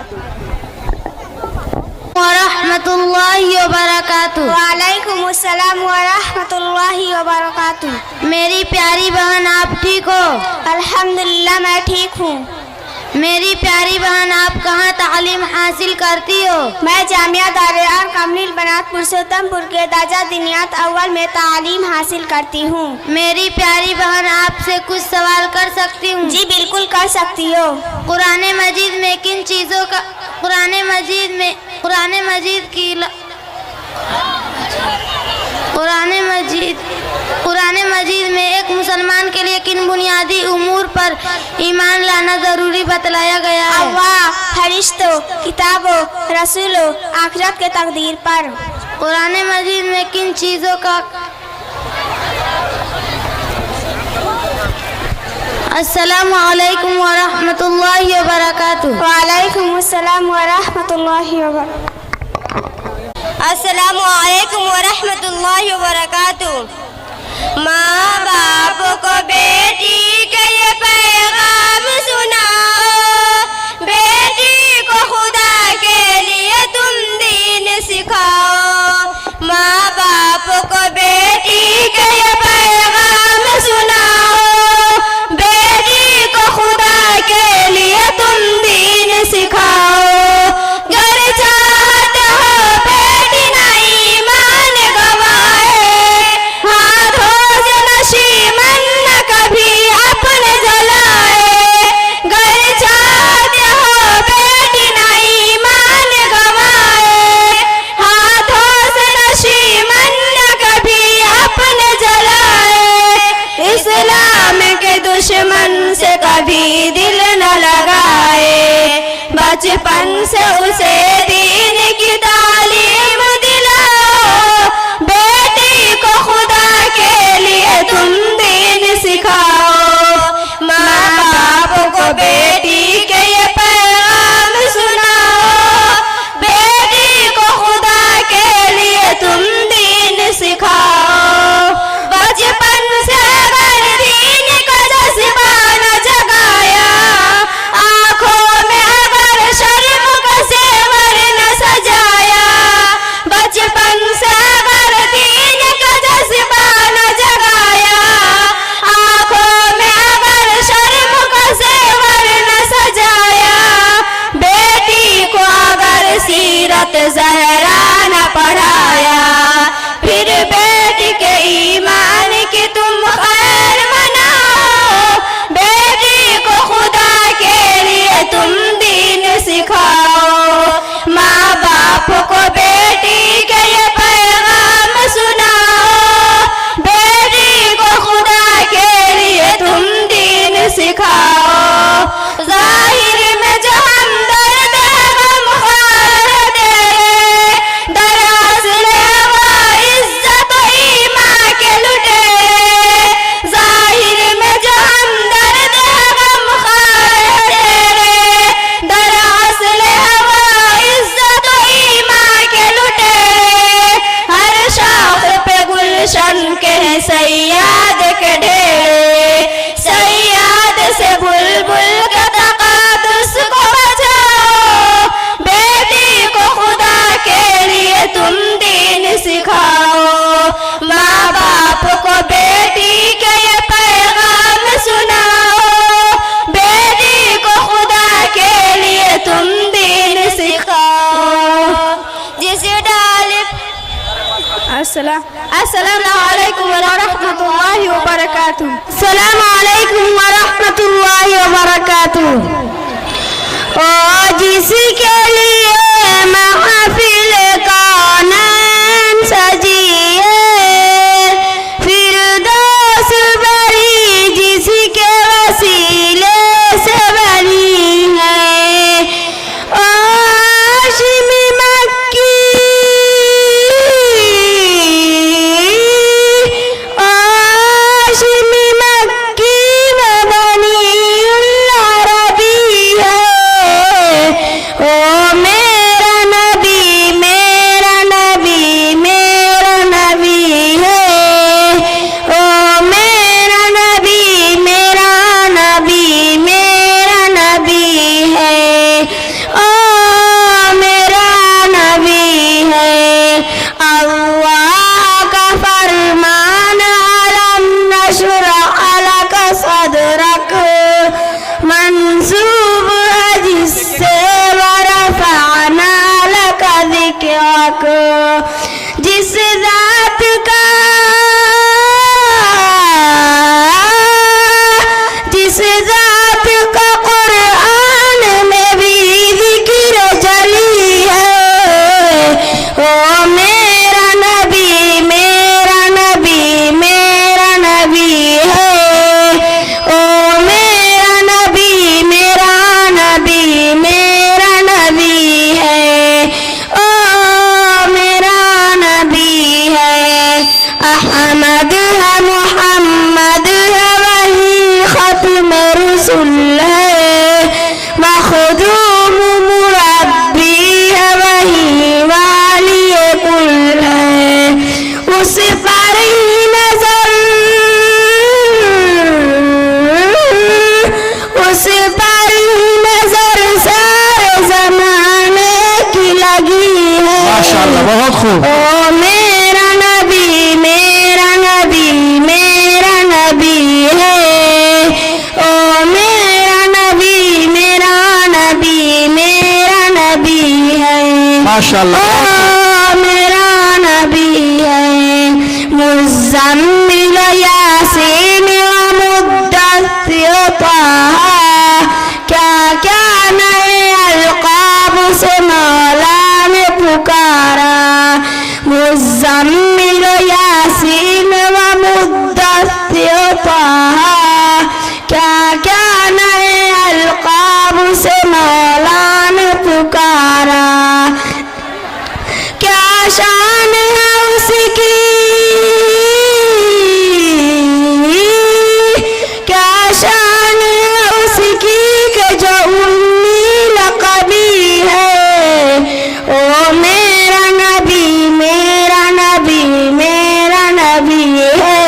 S4: व रहमतुल्लाहि व बरकातुहू।
S3: वालेकुम अस्सलाम व रहमतुल्लाहि व बरकातुहू।
S4: मेरी प्यारी बहन, आप ठीक हो?
S3: अल्हम्दुलिल्लाह, मैं ठीक हूँ।
S4: मेरी प्यारी बहन, आप कहाँ तालीम हासिल करती हो?
S3: मैं जामिया दारे अल कमलील बनातपुर सोतमपुर के दर्जा तिनियात अव्वल में तालीम हासिल करती हूँ।
S4: मेरी प्यारी बहन, आपसे कुछ सवाल कर सकती हूँ?
S3: जी बिल्कुल कर सकती हो।
S4: कुरान मजीद में किन चीज़ों का कुरान मजीद में एक मुसलमान के लिए किन बुनियादी उमूर पर ईमान लाना जरूरी बतलाया गया है?
S3: अल्लाह, फरिश्तों, किताबों, रसूलों, आखिरत के तकदीर पर।
S4: कुरान मजीद में किन चीज़ों का अस्सलामु अलैकुम व रहमतुल्लाहि व बरकातुहू।
S3: वालेकुम अस्सलाम व रहमतुल्लाहि व बरकातुहू। अस्सलामु अलैकुम व रहमतुल्लाहि व बरकातुहू। माँ बाप को बेटी के ये पैगाम सुनाओ, बेटी को खुदा के लिए तुम दीन सिखाओ। माँ बाप को बेटी के ये पैगाम सुनाओ, बेटी को खुदा के लिए तुम दीन सिखाओ। घर चाहते हो बेटी ना ईमान गवाए, हाथों से नशीमन न कभी अपने जलाए। घर चाहते हो बेटी ना ईमान गवाए, हाथों से नशीमन न कभी अपने जलाए। इस्लाम के दुश्मन से कभी दिल न लगाए, बचपन से उसे दीन की तालीम दिलाओ। बेटी को खुदा के लिए तुम दीन सिखाओ। माँ बाप को बेटी के ये पैगाम सुनाओ, बेटी को खुदा के लिए तुम दीन सिखाओ। बचपन से अगर दीन का जज्बा न जगाया, आँखों में अगर शर्म का सेवर न सजाया। बचपन से अगर दीन का जज्बा न जगाया, आँखों में अगर शर्म का सेवर न सजाया। बेटी को अगर सीरत ज़हरा न पढ़ाया, फिर बेटी के ईमान की तुम खैर मनाओ। बेटी को खुदा के लिए तुम दीन सिखाओ। माँ बाप को बेटी के ये पैगाम सुनाओ, बेटी को खुदा के लिए तुम दीन सिखाओ। जाहिर में जो हम दर्द गम खार दे
S2: रहमतुल्लाहि व बरकातुहू।
S3: अस्सलामु अलैकुम व रहमतुल्लाहि व बरकातुहू। ओ जिसके लिए महफिल कौनैन सजी है, फिरदौस बरी जिसके वसीले से बनी है। ओ हाशिमी मक्की, ओ हाशिमी मक्की मदनी अरबी है। ओ मेरा नबी, मेरा नबी, मेरा नबी है। ओ मेरा नबी, मेरा नबी, मेरा नबी है। ओ मेरा नबी है। अल्लाह का फरमान अलम नशरह लक सदरक मंसूब है जिससे वरफ़अना लक ज़िक्रक। जिस ज़ात का, जिस ज़ात का कुरान में भी ज़िक्र चली है। ओ मेरा नबी, मेरा नबी, मेरा नबी है। ओ मेरा नबी, मेरा नबी, मेरा नबी है। ओ मेरा नबी है। अहमद है, मोहम्मद है, वही खत्म रसूल है। मखदूम मुरब्बी है, वही वाली कुल है। उस पर ही नजर, उस पर ही नजर सारे जमाने की लगी है।
S7: माशाअल्लाह, बहुत खूब।
S3: ओ मेरा नबी, मेरा नबी, मेरा नबी है। ओ मेरा नबी, मेरा नबी, मेरा नबी है।
S7: माशाअल्लाह,
S3: ओ मेरा नबी है। मुज़म्मिल यासीन व मुद्दस्सिर ताहा, क्या क्या नए अलक़ाब से मौला ने पुकारा। मुज़म्मिल यासीन व मुद्दस्सिर ताहा, क्या क्या नए अलक़ाब से मौला ने पुकारा। क्या शान है उसकी, क्या शान है उसकी कि जो उम्मी लक़बी है। ओ मेरा नबी, मेरा नबी, मेरा नबी है।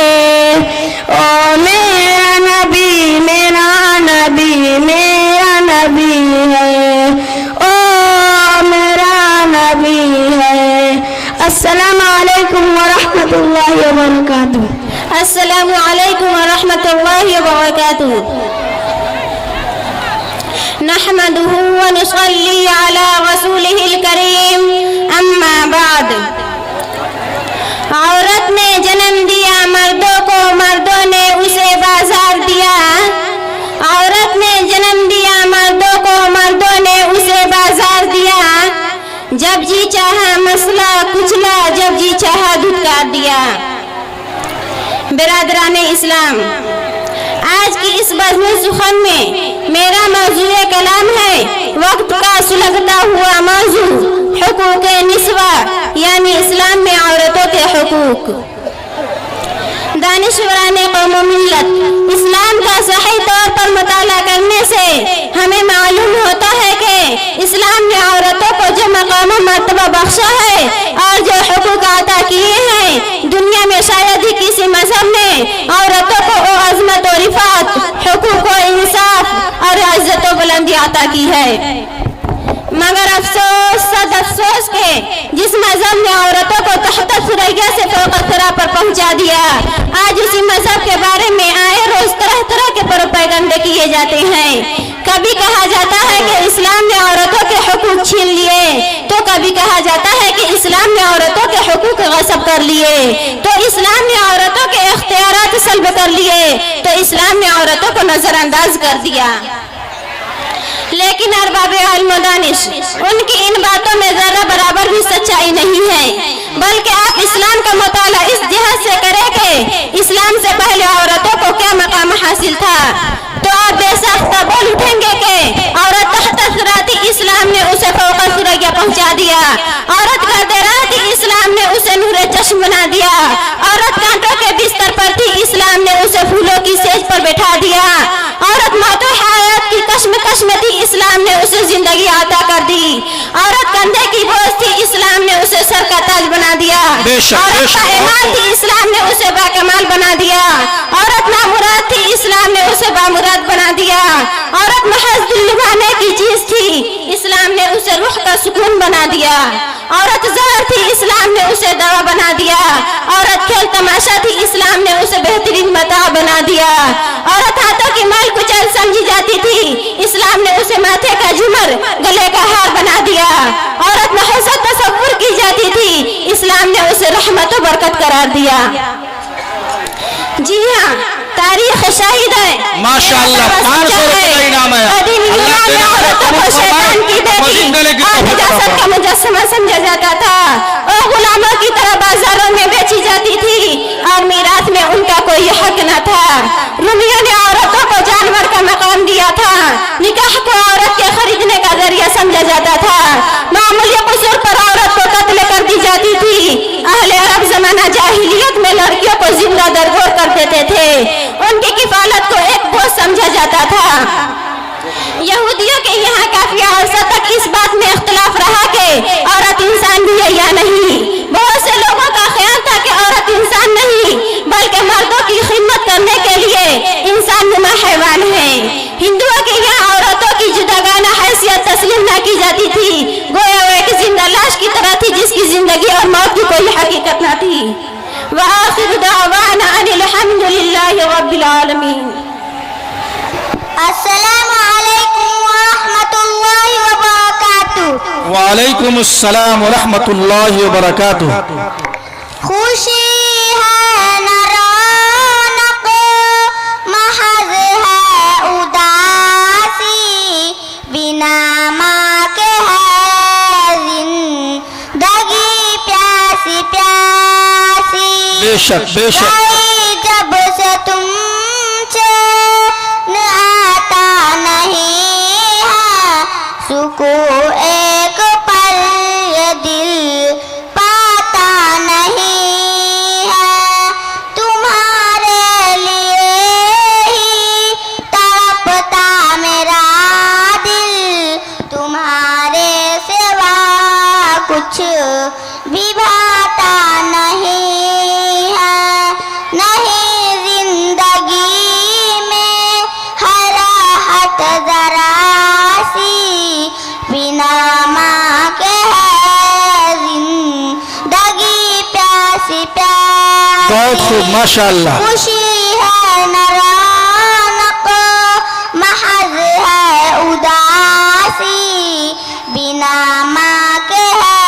S3: ओ मेरा नबी, मेरा नबी, मेरा नबी है। ओ मेरा नबी है। अस्सलामु अलैकुम व रहमतुल्लाहि व बरकातुहू।
S5: अस्सलामु अलैकुम व रहमतुल्लाहि व बरकातुहू। नहमदुहु व नुसल्ली अला रसूलिहिल करीम, अम्मा बाद। औरत ने जन्म दिया मर्दों को, मर्दों ने उसे बाजार दिया। औरत ने जन्म दिया मर्दों को, मर्दों ने उसे बाजार दिया। जब जी चाहा मसला कुचला, जब जी चाहा धुतकार दिया। बिरादरान इस्लाम, आज की इस बज़्म सुखन में मेरा मौज़ूए कलाम है वक्त का सुलगता हुआ मौजू, हुकूक निस्वा यानी इस्लाम में औरतों के हुकूक। दानिशवरान कौम मिल्लत, इस्लाम का सही तौर पर मुताला करने से हमें मालूम होता है कि इस्लाम ने औरतों को जो मकाम मर्तबा बख्शा है और जो हुकूक अता किए हैं, दुनिया में शायद ही किसी मजहब ने औरतों को अज़मत और रिफ़ात, हुकूक और इंसाफ और इज़्ज़त और बुलंदी अता की है। मगर अफसोस, सद अफसोस के जिस मजहब ने औरतों को तहत सुरैया से फौक़त सरा पर पहुंचा दिया, आज उसी मजहब के बारे में आए रोज तरह तरह के प्रोपेगेंडे किए जाते हैं। कभी कहा जाता है कि इस्लाम ने औरतों के हुकूक छीन लिए, तो कभी कहा जाता है कि इस्लाम ने औरतों के हुकूक गस्ब कर लिए। तो इस्लाम ने औरतों के इख्तियारात सल्ब कर लिए तो इस्लाम ने औरतों को नजरअंदाज कर दिया। लेकिन अरबाब इल्म दानिश, उनकी इन बातों में जरा बराबर भी सच्चाई नहीं है, बल्कि आप इस्लाम का मुताला इस जिहाद से करें कि इस्लाम से पहले औरतों को क्या मकाम हासिल था, तो आप बेसाख्ता बोल उठेंगे कि औरत तहत सिराती इस्लाम ने उसे फौका सुरैया पहुंचा दिया, औरत गर्दे रात इस्लाम ने उसे नूरे चश्म बना दिया, औरत कांटों के बिस्तर पर थी इस्लाम ने उसे फूलों की सेज पर बैठा दिया, औरत मौत हयात की कश्मकश में थी इस्लाम ने उसे जिंदगी अता कर दी, औरत कंधे की बोझ थी इस्लाम ने उसे सर का ताज बना दिया, औरत का ईमान थी इस्लाम ने उसे बाकमाल बना दिया, औरत नामुराद थी इस्लाम ने उसे बामुराद बना दिया, औरत महज दिल लुभाने की चीज थी इस्लाम ने उसे रूह का सुकून बना दिया, औरत जहर थी इस्लाम ने उसे दवा बना दिया, औरत खेल तमाशा थी इस्लाम ने उसे बेहतरीन मता बना दिया, औरत हाथों की माल कुचल समझी जाती थी इस्लाम ने उसे माथे का झूमर गले का हार बना दिया, औरत नहूसत तसव्वुर की जाती थी इस्लाम ने उसे रहमत व बरकत करार दिया। जी हाँ, तारीख शाहिद है,
S7: माशाअल्लाह, 500 रुपए का इनाम है।
S5: औरतों को शैतान की बेटी और निजात का मुजस्समा समझा जाता था, और गुलामों की तरह बाजारों में बेची जाती थी और मीराथ में उनका कोई हक न था। रूमियों ने औरतों को जानवर का मकाम दिया था, निकाह को औरत के खरीदने का जरिया समझा जाता था, मामूली कसूर पर औरत को कत्ल कर दी जाती थी। अहले अरब जमाना जाहिलियत में लड़कियों को जिंदा दरगोर कर देते थे, उनकी किफालत को एक बोझ समझा जाता था। यहूदियों के यहाँ काफी अर्सा तक इस बात में इख्तिलाफ रहा कि औरत इंसान भी है या नहीं। बहुत से लोगों का ख्याल था कि औरत इंसान नहीं बल्कि मर्दों की खिदमत करने के लिए इंसान नुमा हैवान है। हिंदुओं के यहाँ औरतों की जुदागाना हैसियत तस्लीम न की जाती थी, गोया वो एक जिंदा लाश की तरह थी जिसकी जिंदगी और मौत की कोई हकीकत न थी। व आखिर दावाना अनिल हम्दुलिल्लाहि रब्बिल आलमीन।
S1: अस्सलामु अलैकुम व रहमतुल्लाहि व बरकातुहू।
S7: वालेकुम अस्सलाम व रहमतुल्लाहि व बरकातुहू।
S1: खुशी है न रौनक महज है उदासी, बिना माँ के है जिंदगी प्यासी प्यासी।
S7: बेशक बेशक।
S1: गई जब से तुमसे आता नहीं है सुकून एक पल, ये दिल पाता नहीं है। तुम्हारे लिए ही तड़पता मेरा दिल, तुम्हारे सिवा कुछ भी भाता नहीं है। नहीं जिंदगी में हराहत जरा सी, बिना माँ के है जिंदगी प्यासी प्यासी।
S7: बहुत खूब, माशाअल्लाह।
S1: खुशी है न रौनक महज है उदासी, बिना माँ के है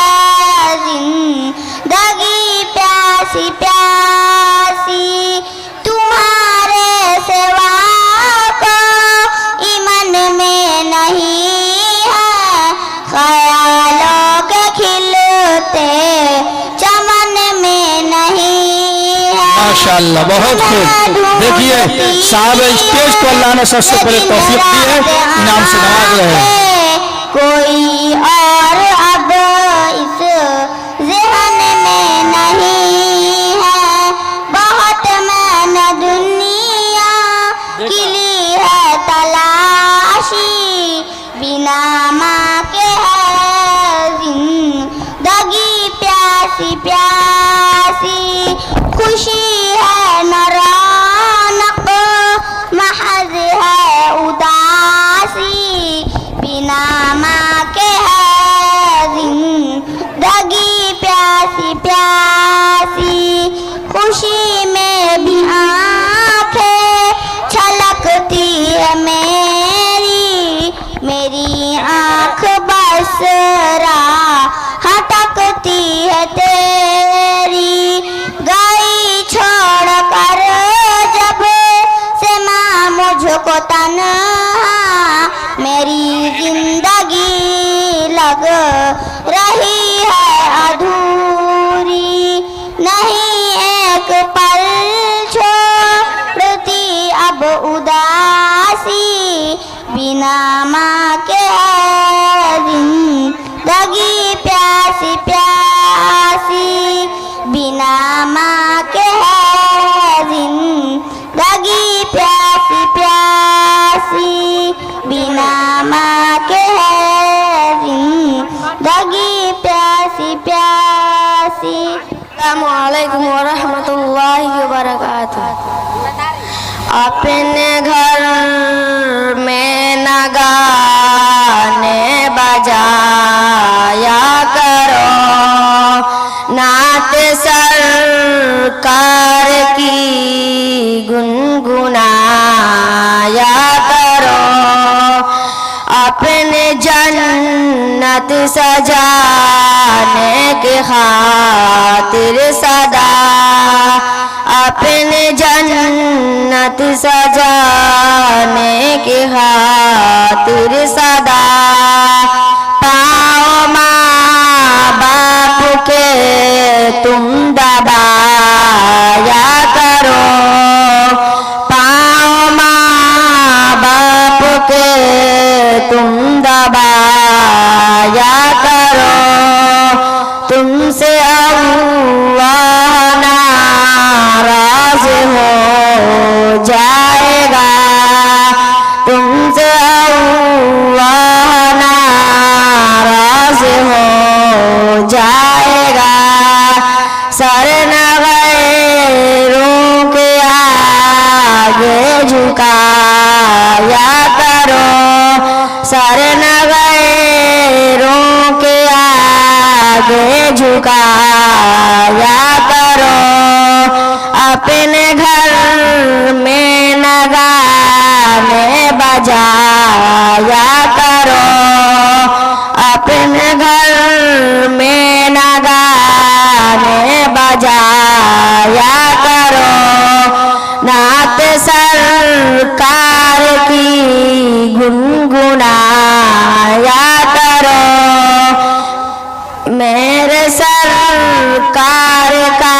S1: जिंदगी प्यासी प्यासी। तुम्हारे सिवा कोई मन में नहीं है, ख्यालों के खिलते चमन में नहीं है।
S7: माशाअल्लाह, बहुत खूब। देखिए साहब स्टेज को अल्लाह ने सबसे पहले तौफीक दी है, इनाम से नवाज रहे हैं।
S1: कोई और अब इस ज़हन में नहीं है, बहुत मैंने दुनिया की ली है तलाशी, बिना माँ के है जिंदगी प्यासी प्यासी। खुशी है न रौनक महज है उदासी, बिना माँ के है जिंदगी प्यासी प्यासी। खुशी में भी आँखें छलकती है मेरी, मेरी आँख बस हटकती है तेरी। गई छोड़ कर
S4: अस्सलामुअलैकुम वरहमतुल्लाहि वबरकातुह। अपने घर में न गाने बजाया करो, नात सरकार की गुनगुनाया करो। अपने जन्नत सजाने के खातिर सदा, अपने जन्नत सजाने के खातिर सदा पाओ माँ बाप के तुम दबाया करो। पाओ माँ बाप के तुम दबाया करो। तुमसे अल्लाह नाराज हो जाएगा, तुमसे अल्लाह नाराज हो जाएगा। सर न गैरों के आगे झुकाया करो, सर न गैरों के आगे झुकाया करो। अपने घर में न गाने बजाया करो, अपने घर में न गाने बजाया करो। नात सरकार की गुनगुनाया करो। मेरे सरकार का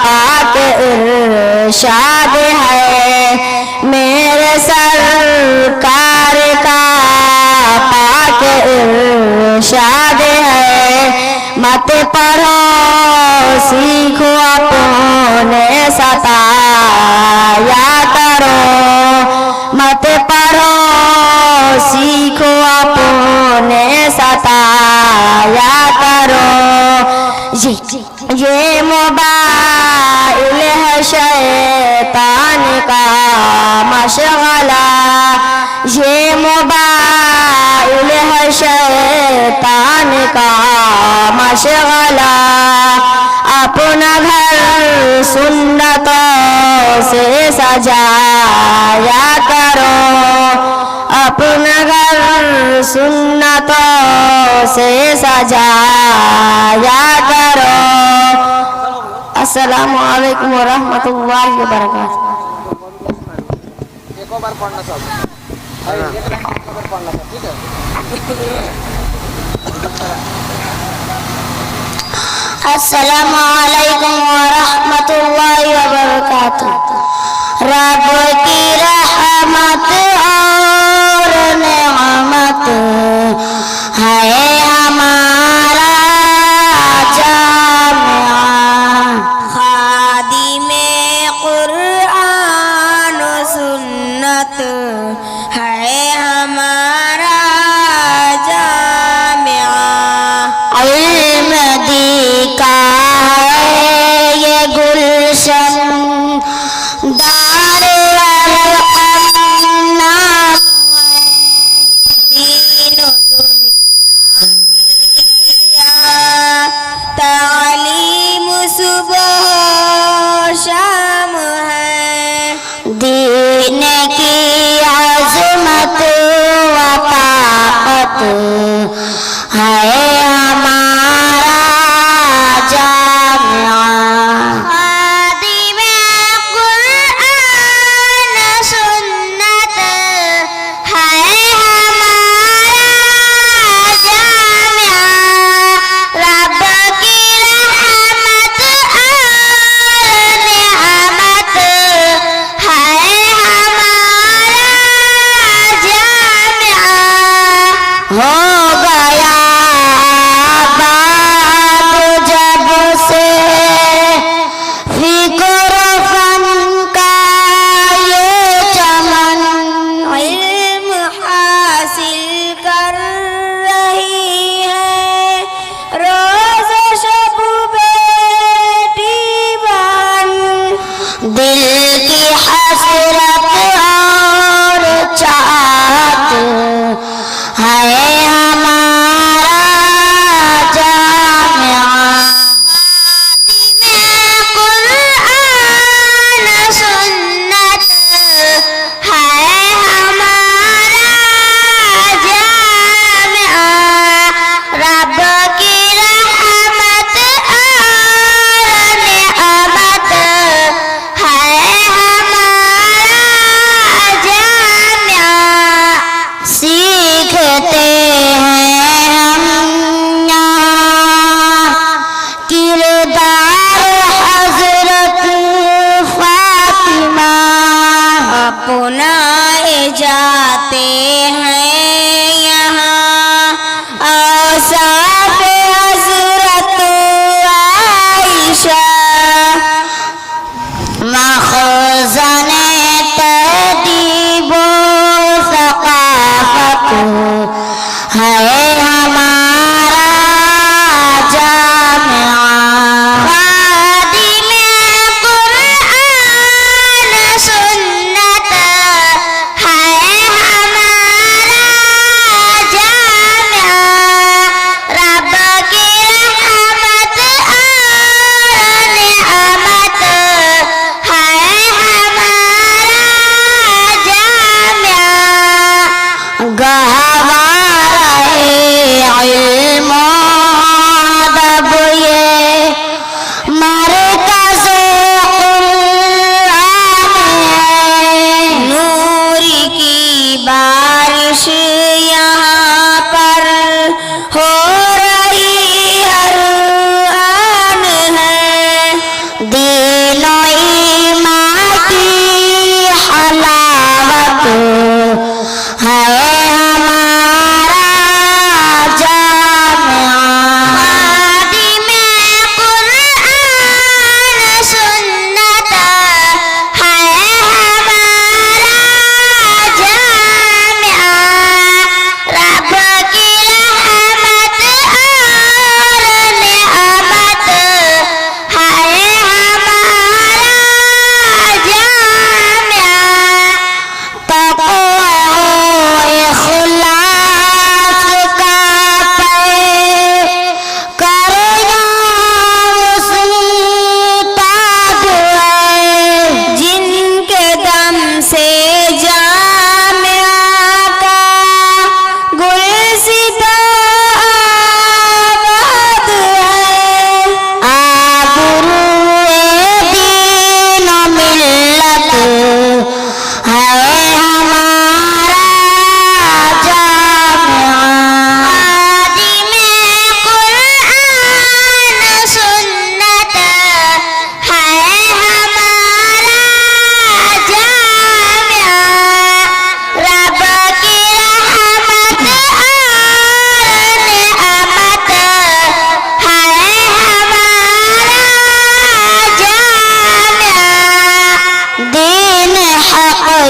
S4: पाक इरशाद है, मेरे सरकार का पाक इरशाद है। मत पढ़ो सीखो अपने सताया करो, मत पढ़ो सीखो अपने सताया करो। ये मोबाइल है शैतान का मशगला, ये मोबाइल है शैतान का मशगला। अपना घर सुन्नतों से सजाया करो, अपना घर सुन्नतों से सजाया करो। अस्सलामु अलैकुम वरहमतुल्लाहि वबरकातुह। अस्सलामु अलैकुम वरहमतुल्लाहि वबरकातुह। रब की रहमत और नेमत है हमारा जामिया, खादिमे कुरान सुन्नत है हमारा जामिया। इल्म का है ये गुलशन, दार नाम दीनो दुनिया, तालीम सुबह शाम है। दीन की अज़मत व ताक़त है हमारा जामिया। खादिमे कुरान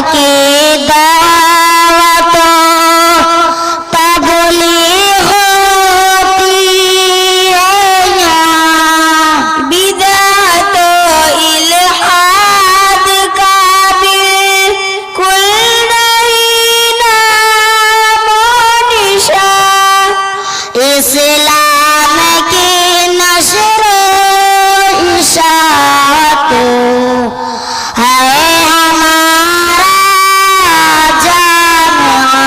S1: की दावतों तबलीग होती है यहाँ। बिदअत इल्हाद का बिल्कुल नहीं नामो निशान। इस्लाम की नशर इशाअत है हमारा जामिया।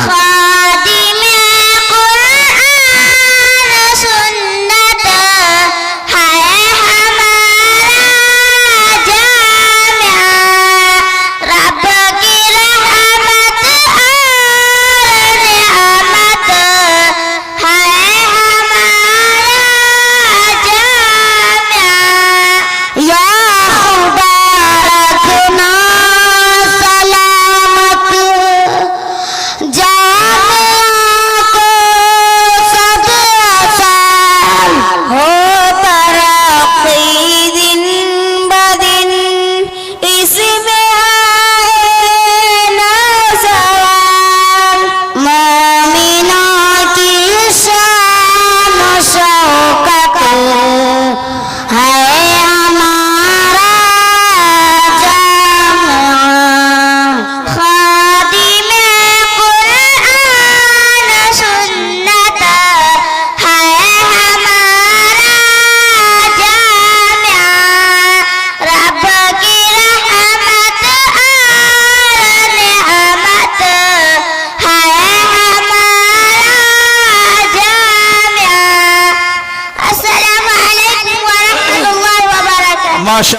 S1: खादिमे कुरान सुन्नत है हमारा जामिया। रब की रहमत और नियामत है हमारा जामिया। या खुदा रखना सलामत जामिया को सदा साल। हो तरक्की दिन ब दिन इसमें आए ना सवाल। मोमिनों की शान शौकत है हमारा जामिया। खादिमे कुरान सुन्नत है हमारा जामिया। रब की रहमत और नियामत है हमारा जामिया। अस्सलामु अलैकुम व रहमतुल्लाहि व बरकातुहू।
S7: माशा